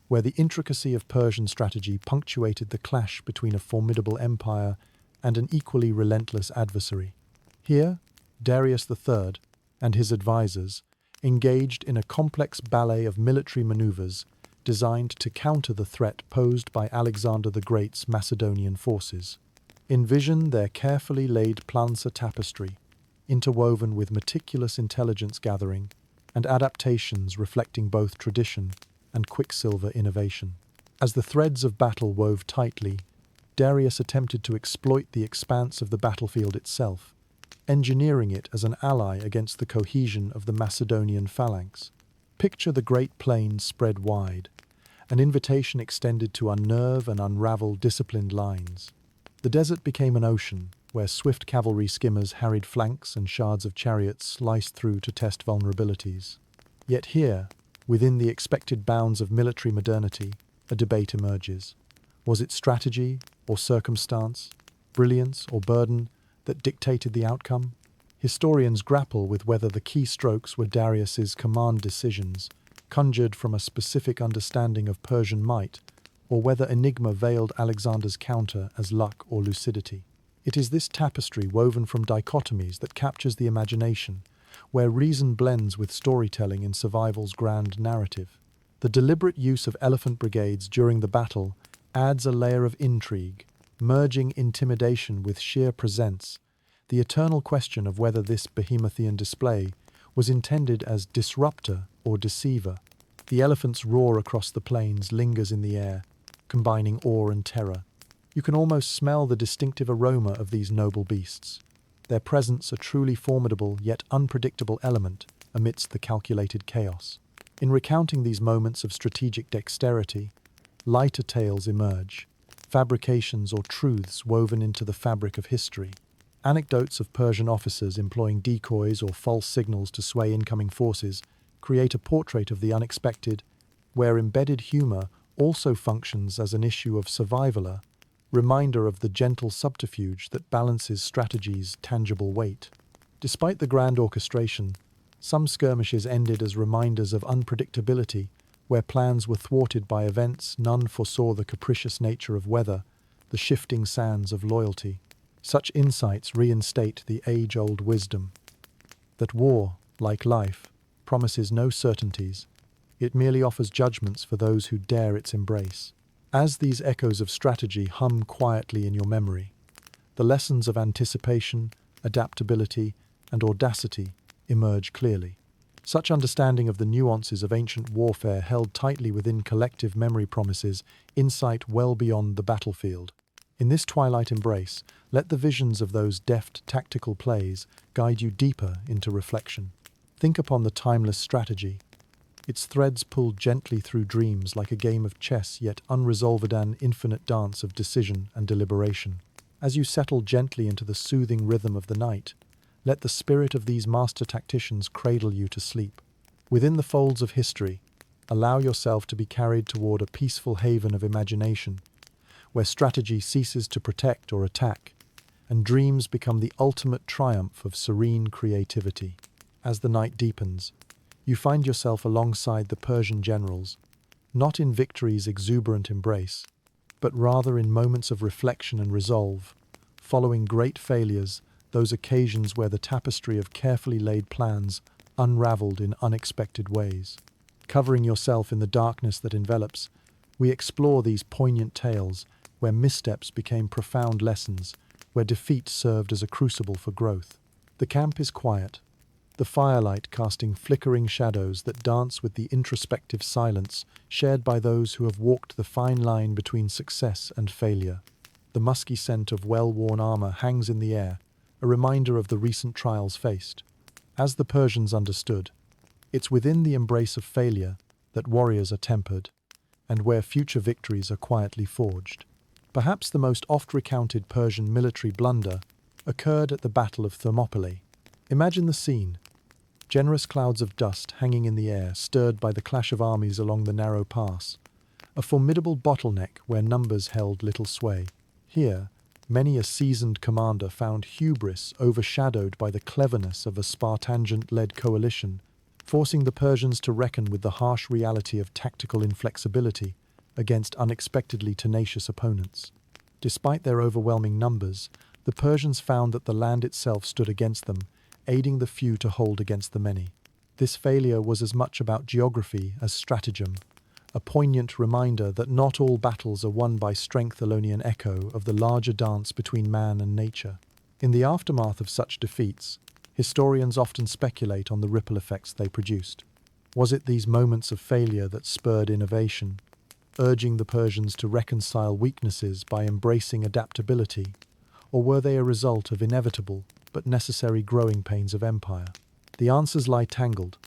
where the intricacy of Persian strategy punctuated the clash between a formidable empire and an equally relentless adversary. Here, Darius III and his advisors engaged in a complex ballet of military maneuvers designed to counter the threat posed by Alexander the Great's Macedonian forces. Envision their carefully laid plansa tapestry, interwoven with meticulous intelligence gathering and adaptations reflecting both tradition and quicksilver innovation. As the threads of battle wove tightly, Darius attempted to exploit the expanse of the battlefield itself, engineering it as an ally against the cohesion of the Macedonian phalanx. Picture the great plains spread wide, an invitation extended to unnerve and unravel disciplined lines. The desert became an ocean, where swift cavalry skimmers harried flanks and shards of chariots sliced through to test vulnerabilities. Yet here, within the expected bounds of military modernity, a debate emerges. Was it strategy or circumstance, brilliance or burden that dictated the outcome? Historians grapple with whether the key strokes were Darius's command decisions, conjured from a specific understanding of Persian might, or whether enigma veiled Alexander's counter as luck or lucidity. It is this tapestry woven from dichotomies that captures the imagination, where reason blends with storytelling in survival's grand narrative. The deliberate use of elephant brigades during the battle adds a layer of intrigue, merging intimidation with sheer presence, the eternal question of whether this behemothine display was intended as disruptor or deceiver. The elephant's roar across the plains lingers in the air, combining awe and terror. You can almost smell the distinctive aroma of these noble beasts, their presence a truly formidable yet unpredictable element amidst the calculated chaos. In recounting these moments of strategic dexterity, lighter tales emerge, fabrications or truths woven into the fabric of history. Anecdotes of Persian officers employing decoys or false signals to sway incoming forces create a portrait of the unexpected, where embedded humor also functions as an issue of survivaler, reminder of the gentle subterfuge that balances strategy's tangible weight. Despite the grand orchestration, some skirmishes ended as reminders of unpredictability, where plans were thwarted by events none foresaw: the capricious nature of weather, the shifting sands of loyalty. Such insights reinstate the age-old wisdom that war, like life, promises no certainties. It merely offers judgments for those who dare its embrace. As these echoes of strategy hum quietly in your memory, the lessons of anticipation, adaptability, and audacity emerge clearly. Such understanding of the nuances of ancient warfare held tightly within collective memory promises insight well beyond the battlefield. In this twilight embrace, let the visions of those deft tactical plays guide you deeper into reflection. Think upon the timeless strategy, its threads pulled gently through dreams like a game of chess, yet unresolved, an infinite dance of decision and deliberation. As you settle gently into the soothing rhythm of the night, let the spirit of these master tacticians cradle you to sleep. Within the folds of history, allow yourself to be carried toward a peaceful haven of imagination, where strategy ceases to protect or attack, and dreams become the ultimate triumph of serene creativity. As the night deepens, you find yourself alongside the Persian generals, not in victory's exuberant embrace, but rather in moments of reflection and resolve, following great failures, those occasions where the tapestry of carefully laid plans unraveled in unexpected ways. Covering yourself in the darkness that envelops, we explore these poignant tales where missteps became profound lessons, where defeat served as a crucible for growth. The camp is quiet, the firelight casting flickering shadows that dance with the introspective silence shared by those who have walked the fine line between success and failure. The musky scent of well-worn armor hangs in the air, a reminder of the recent trials faced. As the Persians understood, it's within the embrace of failure that warriors are tempered, and where future victories are quietly forged. Perhaps the most oft-recounted Persian military blunder occurred at the Battle of Thermopylae. Imagine the scene. Generous clouds of dust hanging in the air, stirred by the clash of armies along the narrow pass, a formidable bottleneck where numbers held little sway. Here, many a seasoned commander found hubris overshadowed by the cleverness of a Spartangent-led coalition, forcing the Persians to reckon with the harsh reality of tactical inflexibility against unexpectedly tenacious opponents. Despite their overwhelming numbers, the Persians found that the land itself stood against them, aiding the few to hold against the many. This failure was as much about geography as stratagem, a poignant reminder that not all battles are won by strength alone, an echo of the larger dance between man and nature. In the aftermath of such defeats, historians often speculate on the ripple effects they produced. Was it these moments of failure that spurred innovation, urging the Persians to reconcile weaknesses by embracing adaptability, or were they a result of inevitable but necessary growing pains of empire? The answers lie tangled,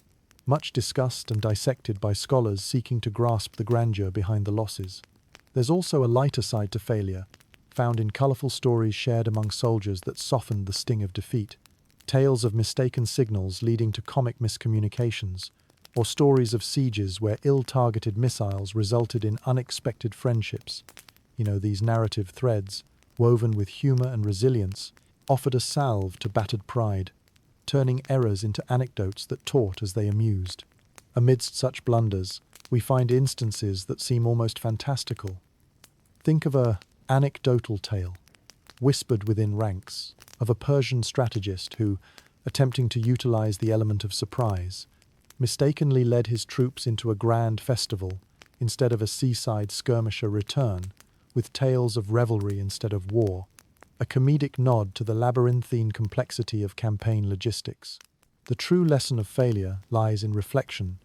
much discussed and dissected by scholars seeking to grasp the grandeur behind the losses. There's also a lighter side to failure, found in colourful stories shared among soldiers that softened the sting of defeat. Tales of mistaken signals leading to comic miscommunications, or stories of sieges where ill-targeted missiles resulted in unexpected friendships. These narrative threads, woven with humour and resilience, offered a salve to battered pride, turning errors into anecdotes that taught as they amused. Amidst such blunders, we find instances that seem almost fantastical. Think of an anecdotal tale, whispered within ranks, of a Persian strategist who, attempting to utilize the element of surprise, mistakenly led his troops into a grand festival instead of a seaside skirmisher return, with tales of revelry instead of war, a comedic nod to the labyrinthine complexity of campaign logistics. The true lesson of failure lies in reflection,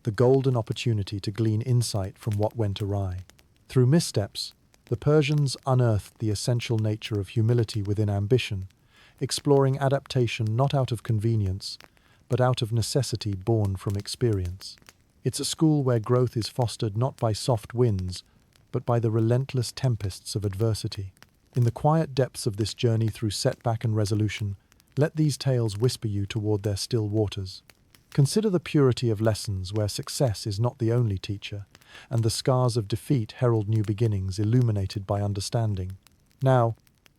the golden opportunity to glean insight from what went awry. Through missteps, the Persians unearthed the essential nature of humility within ambition, exploring adaptation not out of convenience, but out of necessity born from experience. It's a school where growth is fostered not by soft winds, but by the relentless tempests of adversity. In the quiet depths of this journey through setback and resolution, let these tales whisper you toward their still waters. Consider the purity of lessons where success is not the only teacher, and the scars of defeat herald new beginnings illuminated by understanding. Now,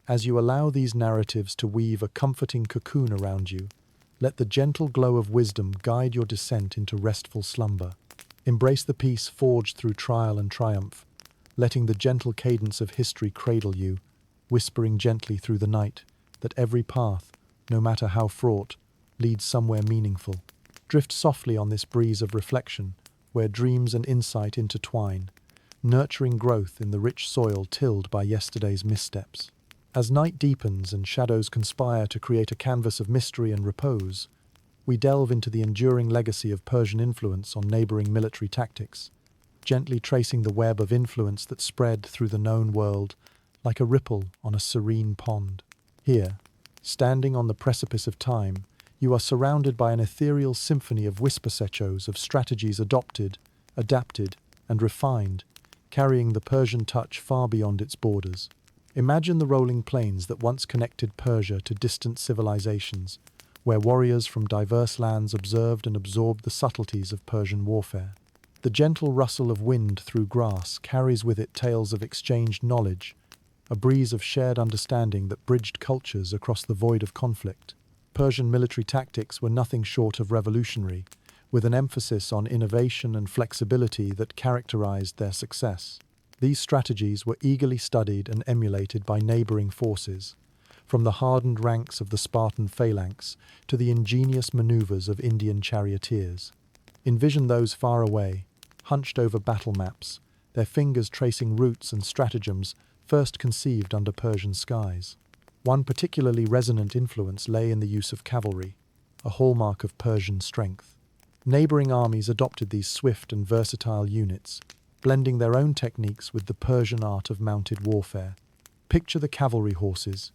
as you allow these narratives to weave a comforting cocoon around you, let the gentle glow of wisdom guide your descent into restful slumber. Embrace the peace forged through trial and triumph, letting the gentle cadence of history cradle you, whispering gently through the night that every path, no matter how fraught, leads somewhere meaningful. Drift softly on this breeze of reflection, where dreams and insight intertwine, nurturing growth in the rich soil tilled by yesterday's missteps. As night deepens and shadows conspire to create a canvas of mystery and repose, we delve into the enduring legacy of Persian influence on neighboring military tactics, gently tracing the web of influence that spread through the known world like a ripple on a serene pond. Here, standing on the precipice of time, you are surrounded by an ethereal symphony of whisper echoes of strategies adopted, adapted, and refined, carrying the Persian touch far beyond its borders. Imagine the rolling plains that once connected Persia to distant civilizations, where warriors from diverse lands observed and absorbed the subtleties of Persian warfare. The gentle rustle of wind through grass carries with it tales of exchanged knowledge, a breeze of shared understanding that bridged cultures across the void of conflict. Persian military tactics were nothing short of revolutionary, with an emphasis on innovation and flexibility that characterized their success. These strategies were eagerly studied and emulated by neighboring forces, from the hardened ranks of the Spartan phalanx to the ingenious maneuvers of Indian charioteers. Envision those far away, hunched over battle maps, their fingers tracing routes and stratagems first conceived under Persian skies. One particularly resonant influence lay in the use of cavalry, a hallmark of Persian strength. Neighboring armies adopted these swift and versatile units, blending their own techniques with the Persian art of mounted warfare. Picture the cavalry horses,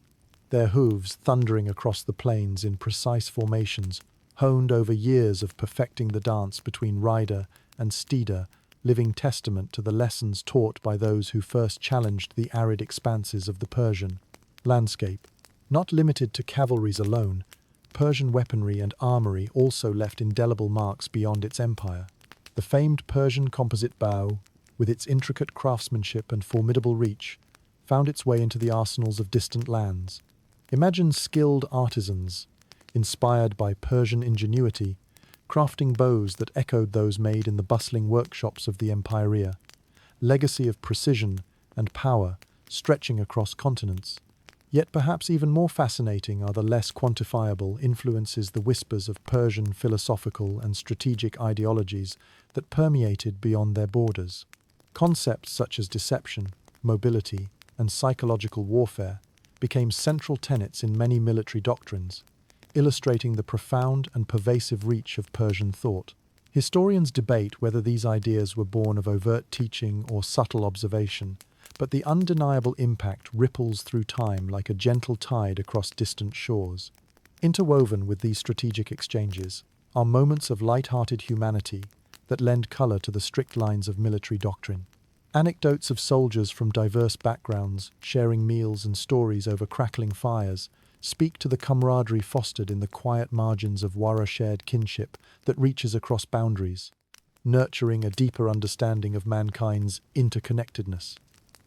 their hooves thundering across the plains in precise formations, honed over years of perfecting the dance between rider and steeder, living testament to the lessons taught by those who first challenged the arid expanses of the Persian landscape. Not limited to cavalries alone, Persian weaponry and armory also left indelible marks beyond its empire. The famed Persian composite bow, with its intricate craftsmanship and formidable reach, found its way into the arsenals of distant lands. Imagine skilled artisans, inspired by Persian ingenuity, crafting bows that echoed those made in the bustling workshops of the Empyrea, legacy of precision and power stretching across continents. Yet perhaps even more fascinating are the less quantifiable influences, the whispers of Persian philosophical and strategic ideologies that permeated beyond their borders. Concepts such as deception, mobility, and psychological warfare became central tenets in many military doctrines, illustrating the profound and pervasive reach of Persian thought. Historians debate whether these ideas were born of overt teaching or subtle observation, but the undeniable impact ripples through time like a gentle tide across distant shores. Interwoven with these strategic exchanges are moments of light-hearted humanity that lend color to the strict lines of military doctrine. Anecdotes of soldiers from diverse backgrounds sharing meals and stories over crackling fires speak to the camaraderie fostered in the quiet margins of war, a shared kinship that reaches across boundaries, nurturing a deeper understanding of mankind's interconnectedness.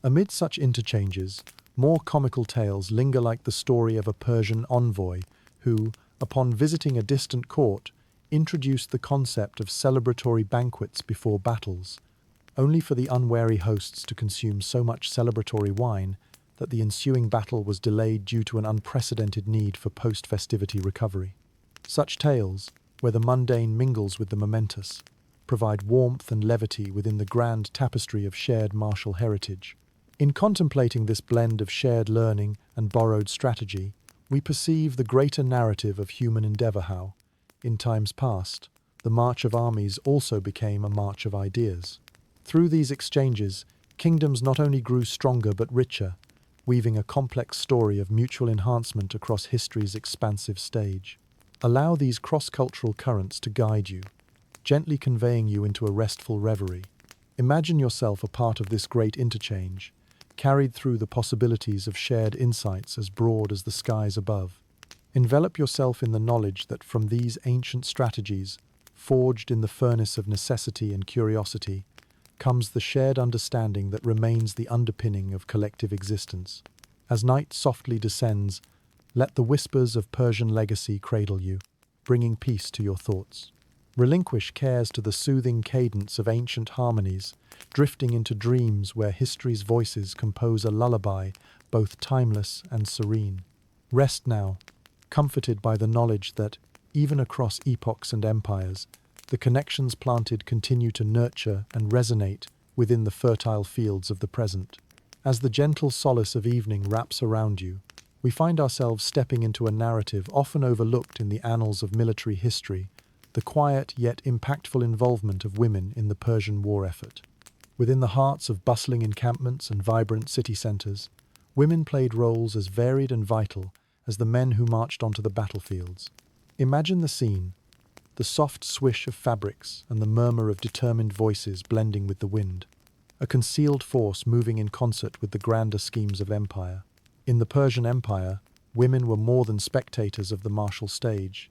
Amid such interchanges, more comical tales linger, like the story of a Persian envoy who, upon visiting a distant court, introduced the concept of celebratory banquets before battles, only for the unwary hosts to consume so much celebratory wine that the ensuing battle was delayed due to an unprecedented need for post-festivity recovery. Such tales, where the mundane mingles with the momentous, provide warmth and levity within the grand tapestry of shared martial heritage. In contemplating this blend of shared learning and borrowed strategy, we perceive the greater narrative of human endeavor, how, in times past, the march of armies also became a march of ideas. Through these exchanges, kingdoms not only grew stronger but richer, weaving a complex story of mutual enhancement across history's expansive stage. Allow these cross-cultural currents to guide you, gently conveying you into a restful reverie. Imagine yourself a part of this great interchange, carried through the possibilities of shared insights as broad as the skies above. Envelop yourself in the knowledge that from these ancient strategies, forged in the furnace of necessity and curiosity, comes the shared understanding that remains the underpinning of collective existence. As night softly descends, let the whispers of Persian legacy cradle you, bringing peace to your thoughts. Relinquish cares to the soothing cadence of ancient harmonies, drifting into dreams where history's voices compose a lullaby, both timeless and serene. Rest now, comforted by the knowledge that, even across epochs and empires, the connections planted continue to nurture and resonate within the fertile fields of the present. As the gentle solace of evening wraps around you, we find ourselves stepping into a narrative often overlooked in the annals of military history, the quiet yet impactful involvement of women in the Persian war effort. Within the hearts of bustling encampments and vibrant city centers, women played roles as varied and vital as the men who marched onto the battlefields. Imagine the scene: the soft swish of fabrics and the murmur of determined voices blending with the wind, a concealed force moving in concert with the grander schemes of empire. In the Persian Empire, women were more than spectators of the martial stage.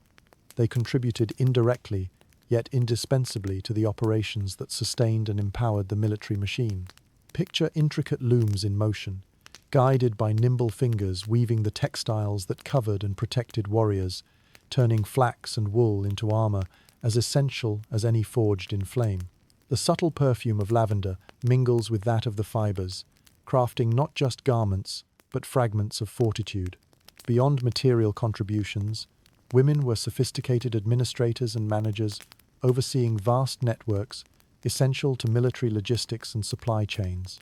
They contributed indirectly, yet indispensably, to the operations that sustained and empowered the military machine. Picture intricate looms in motion, guided by nimble fingers weaving the textiles that covered and protected warriors, turning flax and wool into armor as essential as any forged in flame. The subtle perfume of lavender mingles with that of the fibers, crafting not just garments, but fragments of fortitude. Beyond material contributions, women were sophisticated administrators and managers, overseeing vast networks essential to military logistics and supply chains.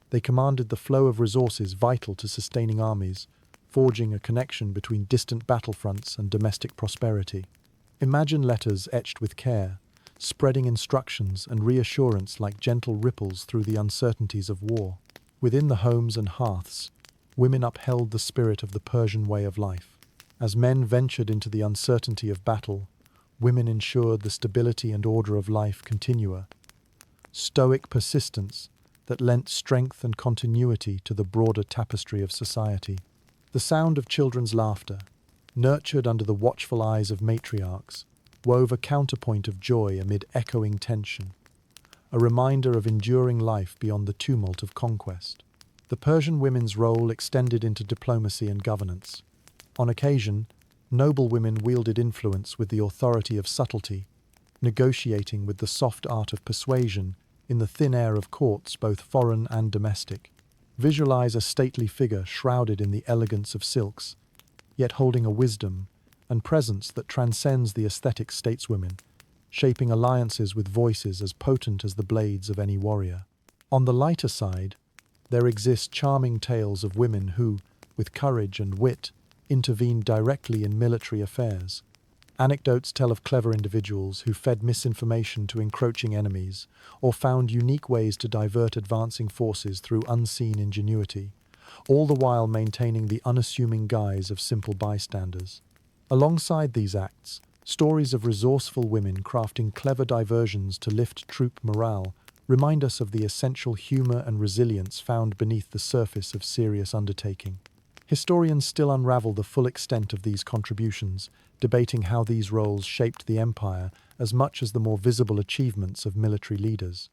They commanded the flow of resources vital to sustaining armies, forging a connection between distant battlefronts and domestic prosperity. Imagine letters etched with care, spreading instructions and reassurance like gentle ripples through the uncertainties of war. Within the homes and hearths, women upheld the spirit of the Persian way of life. As men ventured into the uncertainty of battle, women ensured the stability and order of life continua, stoic persistence that lent strength and continuity to the broader tapestry of society. The sound of children's laughter, nurtured under the watchful eyes of matriarchs, wove a counterpoint of joy amid echoing tension, a reminder of enduring life beyond the tumult of conquest. The Persian women's role extended into diplomacy and governance. On occasion, noble women wielded influence with the authority of subtlety, negotiating with the soft art of persuasion in the thin air of courts both foreign and domestic. Visualize a stately figure shrouded in the elegance of silks, yet holding a wisdom and presence that transcends the aesthetic stateswomen, shaping alliances with voices as potent as the blades of any warrior. On the lighter side, there exist charming tales of women who, with courage and wit, intervened directly in military affairs. Anecdotes tell of clever individuals who fed misinformation to encroaching enemies or found unique ways to divert advancing forces through unseen ingenuity, all the while maintaining the unassuming guise of simple bystanders. Alongside these acts, stories of resourceful women crafting clever diversions to lift troop morale remind us of the essential humor and resilience found beneath the surface of serious undertaking. Historians still unravel the full extent of these contributions, debating how these roles shaped the empire as much as the more visible achievements of military leaders.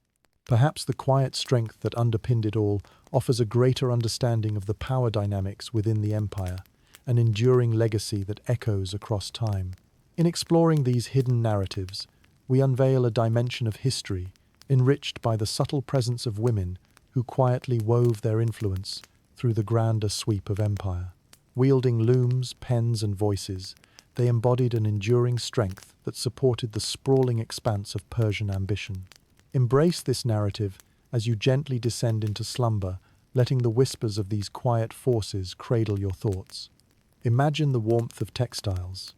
Perhaps the quiet strength that underpinned it all offers a greater understanding of the power dynamics within the empire, an enduring legacy that echoes across time. In exploring these hidden narratives, we unveil a dimension of history enriched by the subtle presence of women who quietly wove their influence through the grander sweep of empire. Wielding looms, pens, and voices, they embodied an enduring strength that supported the sprawling expanse of Persian ambition. Embrace this narrative as you gently descend into slumber, letting the whispers of these quiet forces cradle your thoughts. Imagine the warmth of textiles,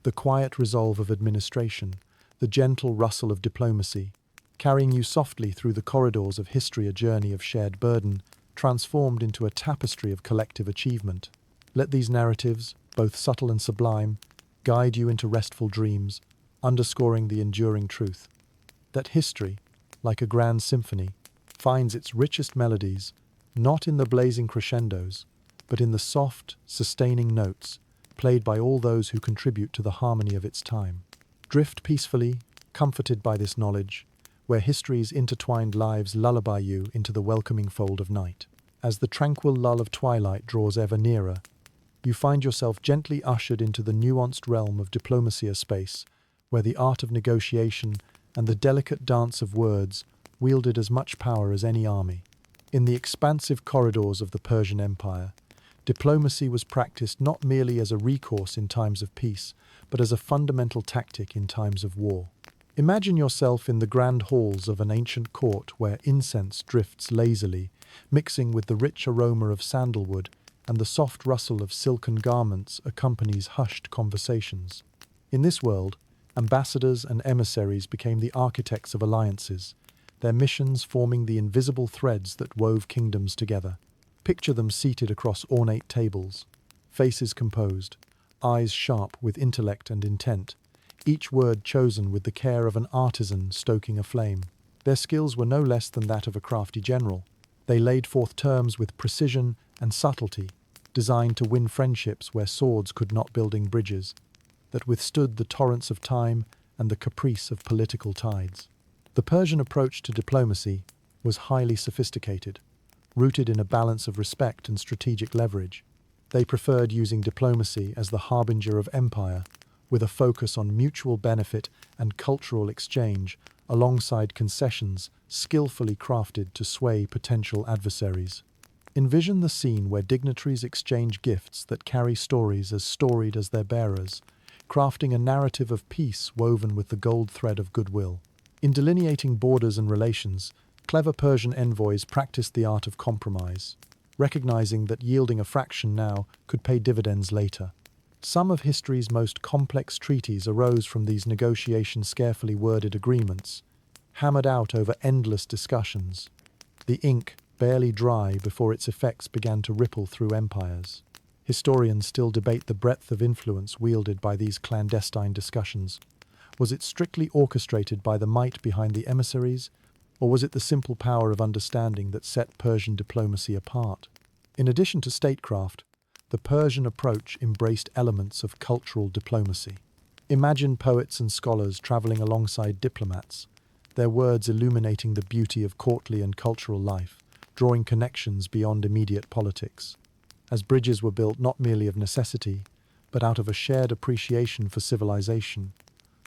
the quiet resolve of administration, the gentle rustle of diplomacy, carrying you softly through the corridors of history, a journey of shared burden, transformed into a tapestry of collective achievement. Let these narratives, both subtle and sublime, guide you into restful dreams, underscoring the enduring truth that history, like a grand symphony, finds its richest melodies not in the blazing crescendos, but in the soft, sustaining notes played by all those who contribute to the harmony of its time. Drift peacefully, comforted by this knowledge, where history's intertwined lives lullaby you into the welcoming fold of night. As the tranquil lull of twilight draws ever nearer, you find yourself gently ushered into the nuanced realm of diplomacy, a space where the art of negotiation and the delicate dance of words wielded as much power as any army. In the expansive corridors of the Persian Empire, diplomacy was practiced not merely as a recourse in times of peace, but as a fundamental tactic in times of war. Imagine yourself in the grand halls of an ancient court where incense drifts lazily, mixing with the rich aroma of sandalwood, and the soft rustle of silken garments accompanies hushed conversations. In this world, ambassadors and emissaries became the architects of alliances, their missions forming the invisible threads that wove kingdoms together. Picture them seated across ornate tables, faces composed, eyes sharp with intellect and intent, each word chosen with the care of an artisan stoking a flame. Their skills were no less than that of a crafty general. They laid forth terms with precision and subtlety, designed to win friendships where swords could not, building bridges that withstood the torrents of time and the caprice of political tides. The Persian approach to diplomacy was highly sophisticated, rooted in a balance of respect and strategic leverage. They preferred using diplomacy as the harbinger of empire, with a focus on mutual benefit and cultural exchange, alongside concessions skillfully crafted to sway potential adversaries. Envision the scene where dignitaries exchange gifts that carry stories as storied as their bearers, crafting a narrative of peace woven with the gold thread of goodwill. In delineating borders and relations, clever Persian envoys practiced the art of compromise, recognizing that yielding a fraction now could pay dividends later. Some of history's most complex treaties arose from these negotiations, carefully worded agreements, hammered out over endless discussions. The ink barely dry before its effects began to ripple through empires. Historians still debate the breadth of influence wielded by these clandestine discussions. Was it strictly orchestrated by the might behind the emissaries, or was it the simple power of understanding that set Persian diplomacy apart? In addition to statecraft, the Persian approach embraced elements of cultural diplomacy. Imagine poets and scholars traveling alongside diplomats, their words illuminating the beauty of courtly and cultural life, drawing connections beyond immediate politics. As bridges were built not merely of necessity, but out of a shared appreciation for civilization,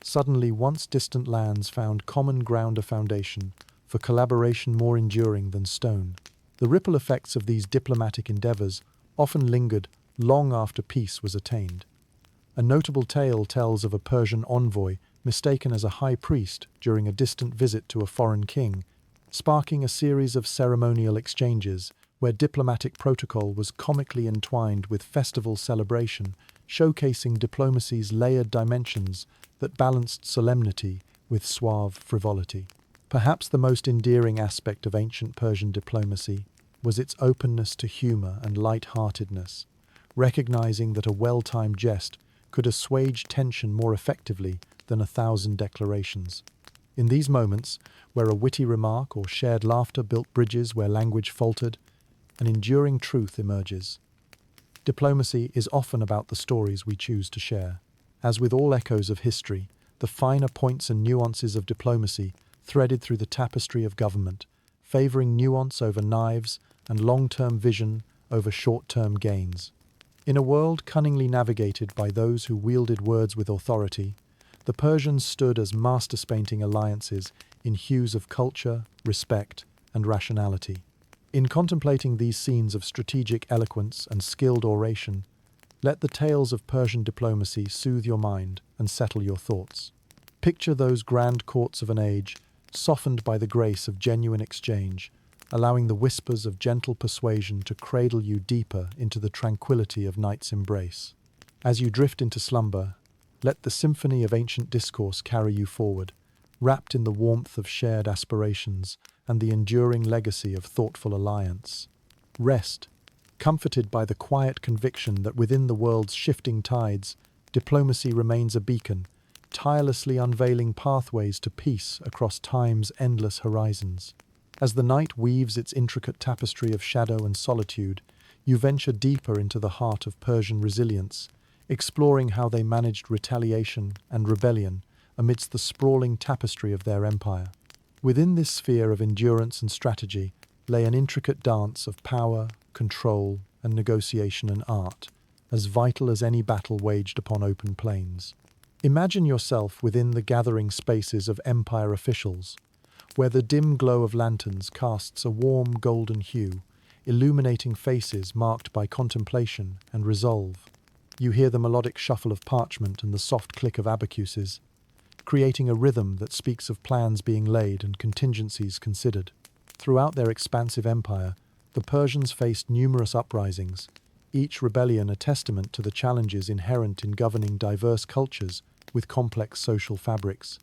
suddenly once distant lands found common ground, a foundation for collaboration more enduring than stone. The ripple effects of these diplomatic endeavors often lingered long after peace was attained. A notable tale tells of a Persian envoy mistaken as a high priest during a distant visit to a foreign king, sparking a series of ceremonial exchanges where diplomatic protocol was comically entwined with festival celebration, showcasing diplomacy's layered dimensions that balanced solemnity with suave frivolity. Perhaps the most endearing aspect of ancient Persian diplomacy was its openness to humor and light-heartedness, recognizing that a well-timed jest could assuage tension more effectively than 1,000 declarations. In these moments, where a witty remark or shared laughter built bridges where language faltered, an enduring truth emerges. Diplomacy is often about the stories we choose to share. As with all echoes of history, the finer points and nuances of diplomacy threaded through the tapestry of government, favoring nuance over knives and long-term vision over short-term gains. In a world cunningly navigated by those who wielded words with authority, the Persians stood as master-painting alliances in hues of culture, respect, and rationality. In contemplating these scenes of strategic eloquence and skilled oration, let the tales of Persian diplomacy soothe your mind and settle your thoughts. Picture those grand courts of an age, softened by the grace of genuine exchange, allowing the whispers of gentle persuasion to cradle you deeper into the tranquility of night's embrace. As you drift into slumber, let the symphony of ancient discourse carry you forward, wrapped in the warmth of shared aspirations and the enduring legacy of thoughtful alliance. Rest, comforted by the quiet conviction that within the world's shifting tides, diplomacy remains a beacon, tirelessly unveiling pathways to peace across time's endless horizons. As the night weaves its intricate tapestry of shadow and solitude, you venture deeper into the heart of Persian resilience, exploring how they managed retaliation and rebellion amidst the sprawling tapestry of their empire. Within this sphere of endurance and strategy lay an intricate dance of power, control, and negotiation and art, as vital as any battle waged upon open plains. Imagine yourself within the gathering spaces of empire officials, where the dim glow of lanterns casts a warm golden hue, illuminating faces marked by contemplation and resolve. You hear the melodic shuffle of parchment and the soft click of abacuses, creating a rhythm that speaks of plans being laid and contingencies considered. Throughout their expansive empire, the Persians faced numerous uprisings, each rebellion a testament to the challenges inherent in governing diverse cultures with complex social fabrics.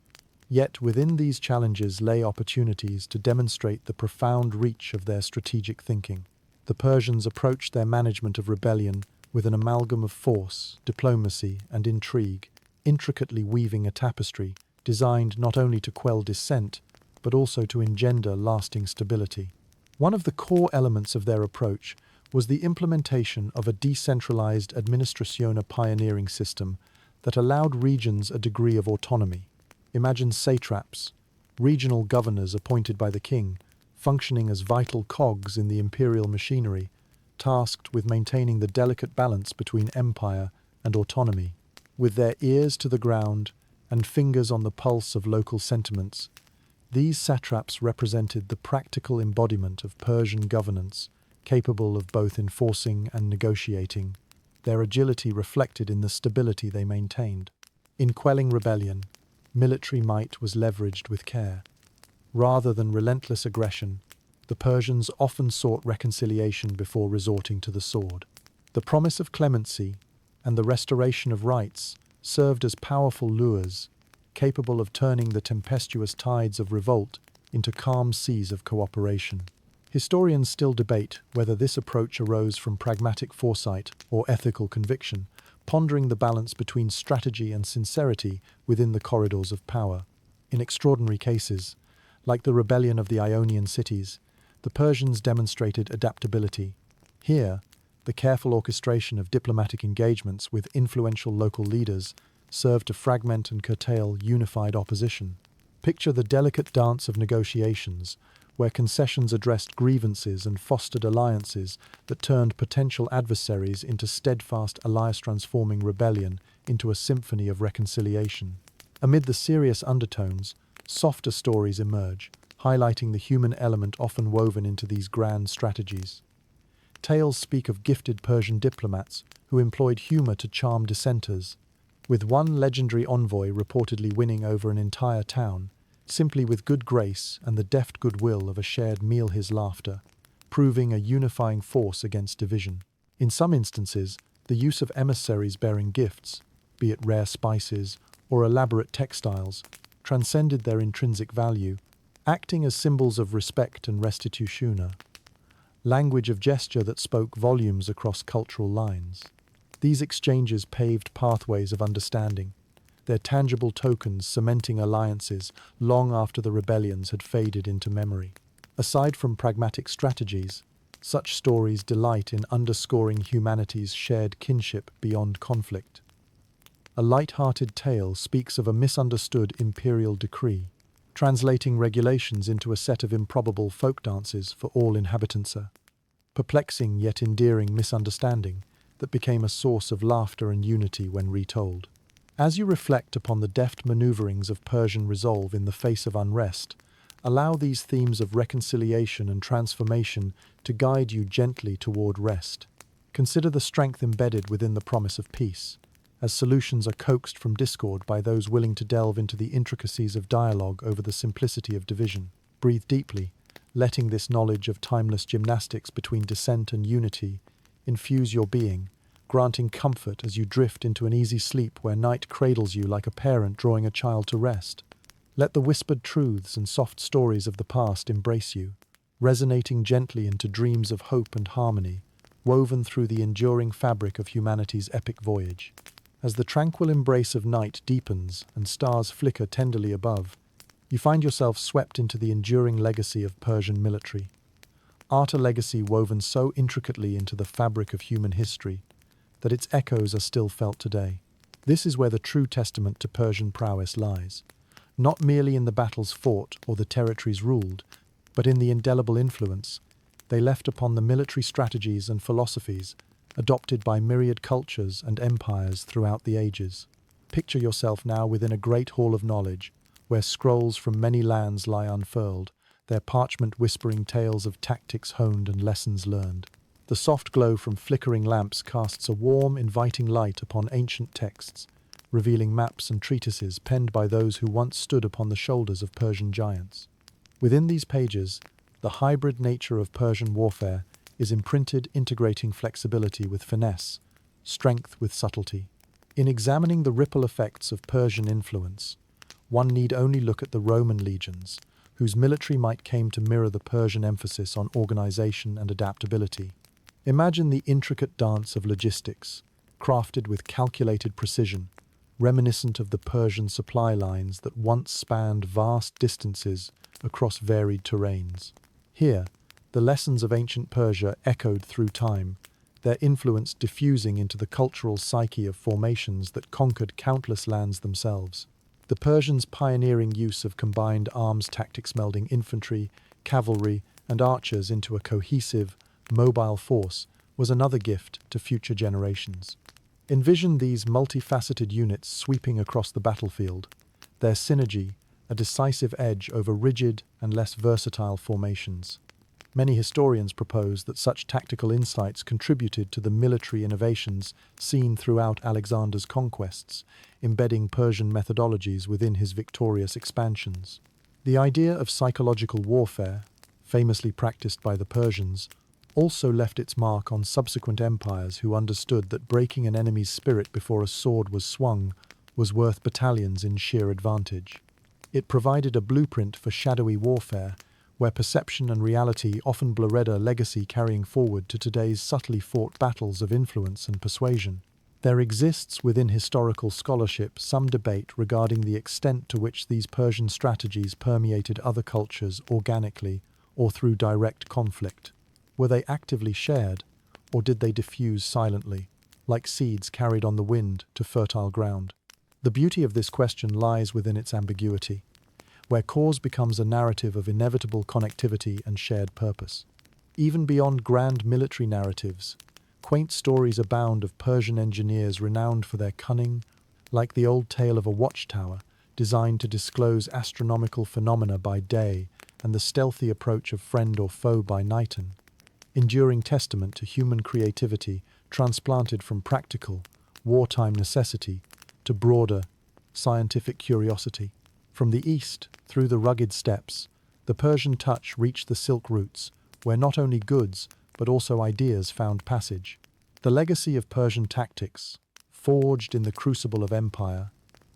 Yet within these challenges lay opportunities to demonstrate the profound reach of their strategic thinking. The Persians approached their management of rebellion with an amalgam of force, diplomacy, and intrigue, intricately weaving a tapestry designed not only to quell dissent, but also to engender lasting stability. One of the core elements of their approach was the implementation of a decentralized administrationa pioneering system that allowed regions a degree of autonomy. Imagine satraps, regional governors appointed by the king, functioning as vital cogs in the imperial machinery, tasked with maintaining the delicate balance between empire and autonomy. With their ears to the ground and fingers on the pulse of local sentiments, these satraps represented the practical embodiment of Persian governance, capable of both enforcing and negotiating, their agility reflected in the stability they maintained. In quelling rebellion, military might was leveraged with care. Rather than relentless aggression, the Persians often sought reconciliation before resorting to the sword. The promise of clemency and the restoration of rights served as powerful lures, capable of turning the tempestuous tides of revolt into calm seas of cooperation. Historians still debate whether this approach arose from pragmatic foresight or ethical conviction, pondering the balance between strategy and sincerity within the corridors of power. In extraordinary cases, like the rebellion of the Ionian cities, the Persians demonstrated adaptability. Here, the careful orchestration of diplomatic engagements with influential local leaders served to fragment and curtail unified opposition. Picture the delicate dance of negotiations, where concessions addressed grievances and fostered alliances that turned potential adversaries into steadfast alliance, transforming rebellion into a symphony of reconciliation. Amid the serious undertones, softer stories emerge, highlighting the human element often woven into these grand strategies. Tales speak of gifted Persian diplomats who employed humor to charm dissenters, with one legendary envoy reportedly winning over an entire town, simply with good grace and the deft goodwill of a shared meal, his laughter, proving a unifying force against division. In some instances, the use of emissaries bearing gifts, be it rare spices or elaborate textiles, transcended their intrinsic value, acting as symbols of respect and restitution, language of gesture that spoke volumes across cultural lines. These exchanges paved pathways of understanding, their tangible tokens cementing alliances long after the rebellions had faded into memory. Aside from pragmatic strategies, such stories delight in underscoring humanity's shared kinship beyond conflict. A light-hearted tale speaks of a misunderstood imperial decree, translating regulations into a set of improbable folk dances for all inhabitants. A perplexing yet endearing misunderstanding that became a source of laughter and unity when retold. As you reflect upon the deft maneuverings of Persian resolve in the face of unrest, allow these themes of reconciliation and transformation to guide you gently toward rest. Consider the strength embedded within the promise of peace, as solutions are coaxed from discord by those willing to delve into the intricacies of dialogue over the simplicity of division. Breathe deeply, letting this knowledge of timeless gymnastics between dissent and unity infuse your being, granting comfort as you drift into an easy sleep where night cradles you like a parent drawing a child to rest. Let the whispered truths and soft stories of the past embrace you, resonating gently into dreams of hope and harmony, woven through the enduring fabric of humanity's epic voyage. As the tranquil embrace of night deepens and stars flicker tenderly above, you find yourself swept into the enduring legacy of Persian military. Art, a legacy woven so intricately into the fabric of human history that its echoes are still felt today. This is where the true testament to Persian prowess lies, not merely in the battles fought or the territories ruled, but in the indelible influence they left upon the military strategies and philosophies adopted by myriad cultures and empires throughout the ages. Picture yourself now within a great hall of knowledge, where scrolls from many lands lie unfurled, their parchment whispering tales of tactics honed and lessons learned. The soft glow from flickering lamps casts a warm, inviting light upon ancient texts, revealing maps and treatises penned by those who once stood upon the shoulders of Persian giants. Within these pages, the hybrid nature of Persian warfare is imprinted, integrating flexibility with finesse, strength with subtlety. In examining the ripple effects of Persian influence, one need only look at the Roman legions, whose military might came to mirror the Persian emphasis on organization and adaptability. Imagine the intricate dance of logistics, crafted with calculated precision, reminiscent of the Persian supply lines that once spanned vast distances across varied terrains. Here, the lessons of ancient Persia echoed through time, their influence diffusing into the cultural psyche of formations that conquered countless lands themselves. The Persians' pioneering use of combined arms tactics, melding infantry, cavalry, and archers into a cohesive, mobile force, was another gift to future generations. Envision these multifaceted units sweeping across the battlefield, their synergy a decisive edge over rigid and less versatile formations. Many historians propose that such tactical insights contributed to the military innovations seen throughout Alexander's conquests, embedding Persian methodologies within his victorious expansions. The idea of psychological warfare, famously practiced by the Persians, also left its mark on subsequent empires who understood that breaking an enemy's spirit before a sword was swung was worth battalions in sheer advantage. It provided a blueprint for shadowy warfare, where perception and reality often blurred, a legacy carrying forward to today's subtly fought battles of influence and persuasion. There exists within historical scholarship some debate regarding the extent to which these Persian strategies permeated other cultures organically or through direct conflict. Were they actively shared, or did they diffuse silently, like seeds carried on the wind to fertile ground? The beauty of this question lies within its ambiguity, where cause becomes a narrative of inevitable connectivity and shared purpose. Even beyond grand military narratives, quaint stories abound of Persian engineers renowned for their cunning, like the old tale of a watchtower designed to disclose astronomical phenomena by day and the stealthy approach of friend or foe by night, enduring testament to human creativity transplanted from practical, wartime necessity to broader, scientific curiosity. From the east, through the rugged steppes, the Persian touch reached the Silk routes, where not only goods, but also ideas found passage. The legacy of Persian tactics, forged in the crucible of empire,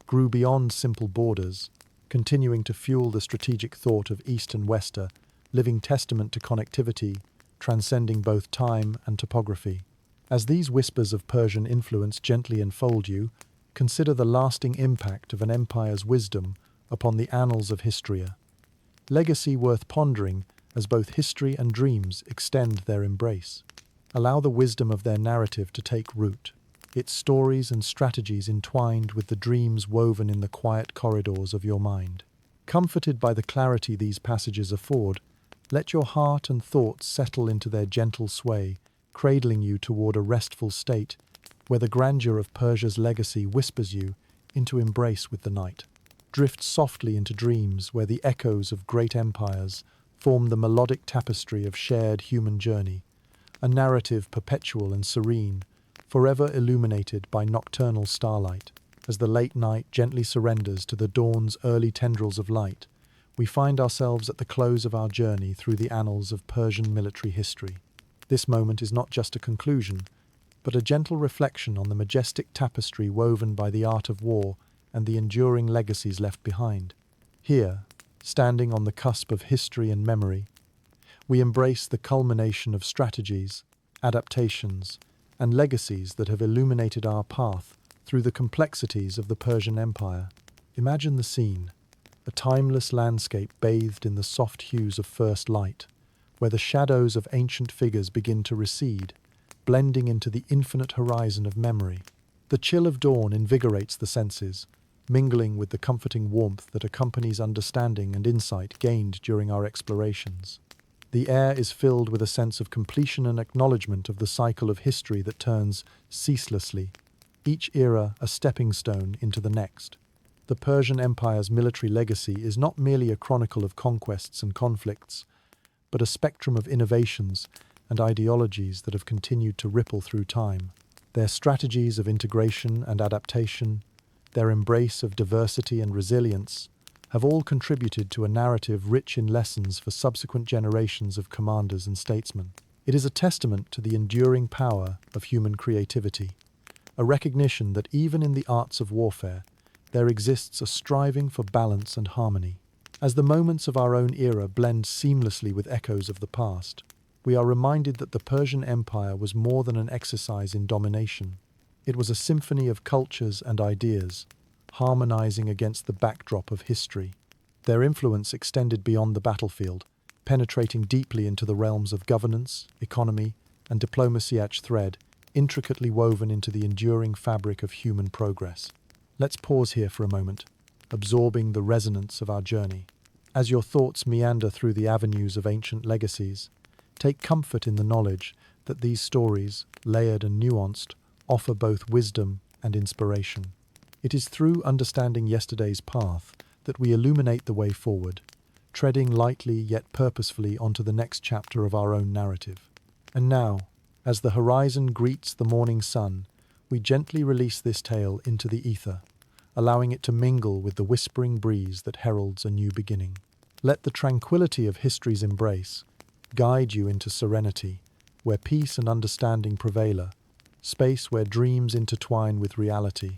grew beyond simple borders, continuing to fuel the strategic thought of East and Wester, living testament to connectivity, transcending both time and topography. As these whispers of Persian influence gently enfold you, consider the lasting impact of an empire's wisdom upon the annals of history. Legacy worth pondering as both history and dreams extend their embrace. Allow the wisdom of their narrative to take root, its stories and strategies entwined with the dreams woven in the quiet corridors of your mind. Comforted by the clarity these passages afford, let your heart and thoughts settle into their gentle sway, cradling you toward a restful state where the grandeur of Persia's legacy whispers you into embrace with the night. Drift softly into dreams where the echoes of great empires form the melodic tapestry of shared human journey, a narrative perpetual and serene, forever illuminated by nocturnal starlight. As the late night gently surrenders to the dawn's early tendrils of light, we find ourselves at the close of our journey through the annals of Persian military history. This moment is not just a conclusion, but a gentle reflection on the majestic tapestry woven by the art of war and the enduring legacies left behind. Here, standing on the cusp of history and memory, we embrace the culmination of strategies, adaptations, and legacies that have illuminated our path through the complexities of the Persian Empire. Imagine the scene, a timeless landscape bathed in the soft hues of first light, where the shadows of ancient figures begin to recede, blending into the infinite horizon of memory. The chill of dawn invigorates the senses, mingling with the comforting warmth that accompanies understanding and insight gained during our explorations. The air is filled with a sense of completion and acknowledgement of the cycle of history that turns ceaselessly, each era a stepping stone into the next. The Persian Empire's military legacy is not merely a chronicle of conquests and conflicts, but a spectrum of innovations and ideologies that have continued to ripple through time. Their strategies of integration and adaptation, their embrace of diversity and resilience, have all contributed to a narrative rich in lessons for subsequent generations of commanders and statesmen. It is a testament to the enduring power of human creativity, a recognition that even in the arts of warfare, there exists a striving for balance and harmony. As the moments of our own era blend seamlessly with echoes of the past, we are reminded that the Persian Empire was more than an exercise in domination. It was a symphony of cultures and ideas, harmonizing against the backdrop of history. Their influence extended beyond the battlefield, penetrating deeply into the realms of governance, economy, and diplomacy, each thread intricately woven into the enduring fabric of human progress. Let's pause here for a moment, absorbing the resonance of our journey. As your thoughts meander through the avenues of ancient legacies, take comfort in the knowledge that these stories, layered and nuanced, offer both wisdom and inspiration. It is through understanding yesterday's path that we illuminate the way forward, treading lightly yet purposefully onto the next chapter of our own narrative. And now, as the horizon greets the morning sun, we gently release this tale into the ether, allowing it to mingle with the whispering breeze that heralds a new beginning. Let the tranquility of history's embrace guide you into serenity, where peace and understanding prevail, space where dreams intertwine with reality,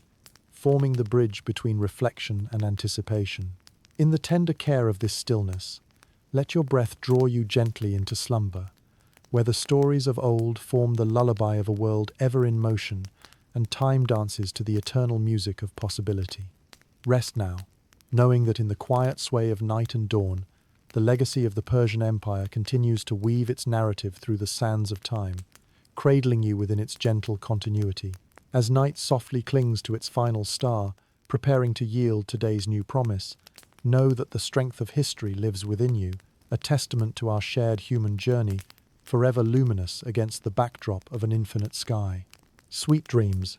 forming the bridge between reflection and anticipation. In the tender care of this stillness, let your breath draw you gently into slumber, where the stories of old form the lullaby of a world ever in motion and time dances to the eternal music of possibility. Rest now, knowing that in the quiet sway of night and dawn, the legacy of the Persian Empire continues to weave its narrative through the sands of time, cradling you within its gentle continuity. As night softly clings to its final star, preparing to yield today's new promise, know that the strength of history lives within you, a testament to our shared human journey, forever luminous against the backdrop of an infinite sky. Sweet dreams,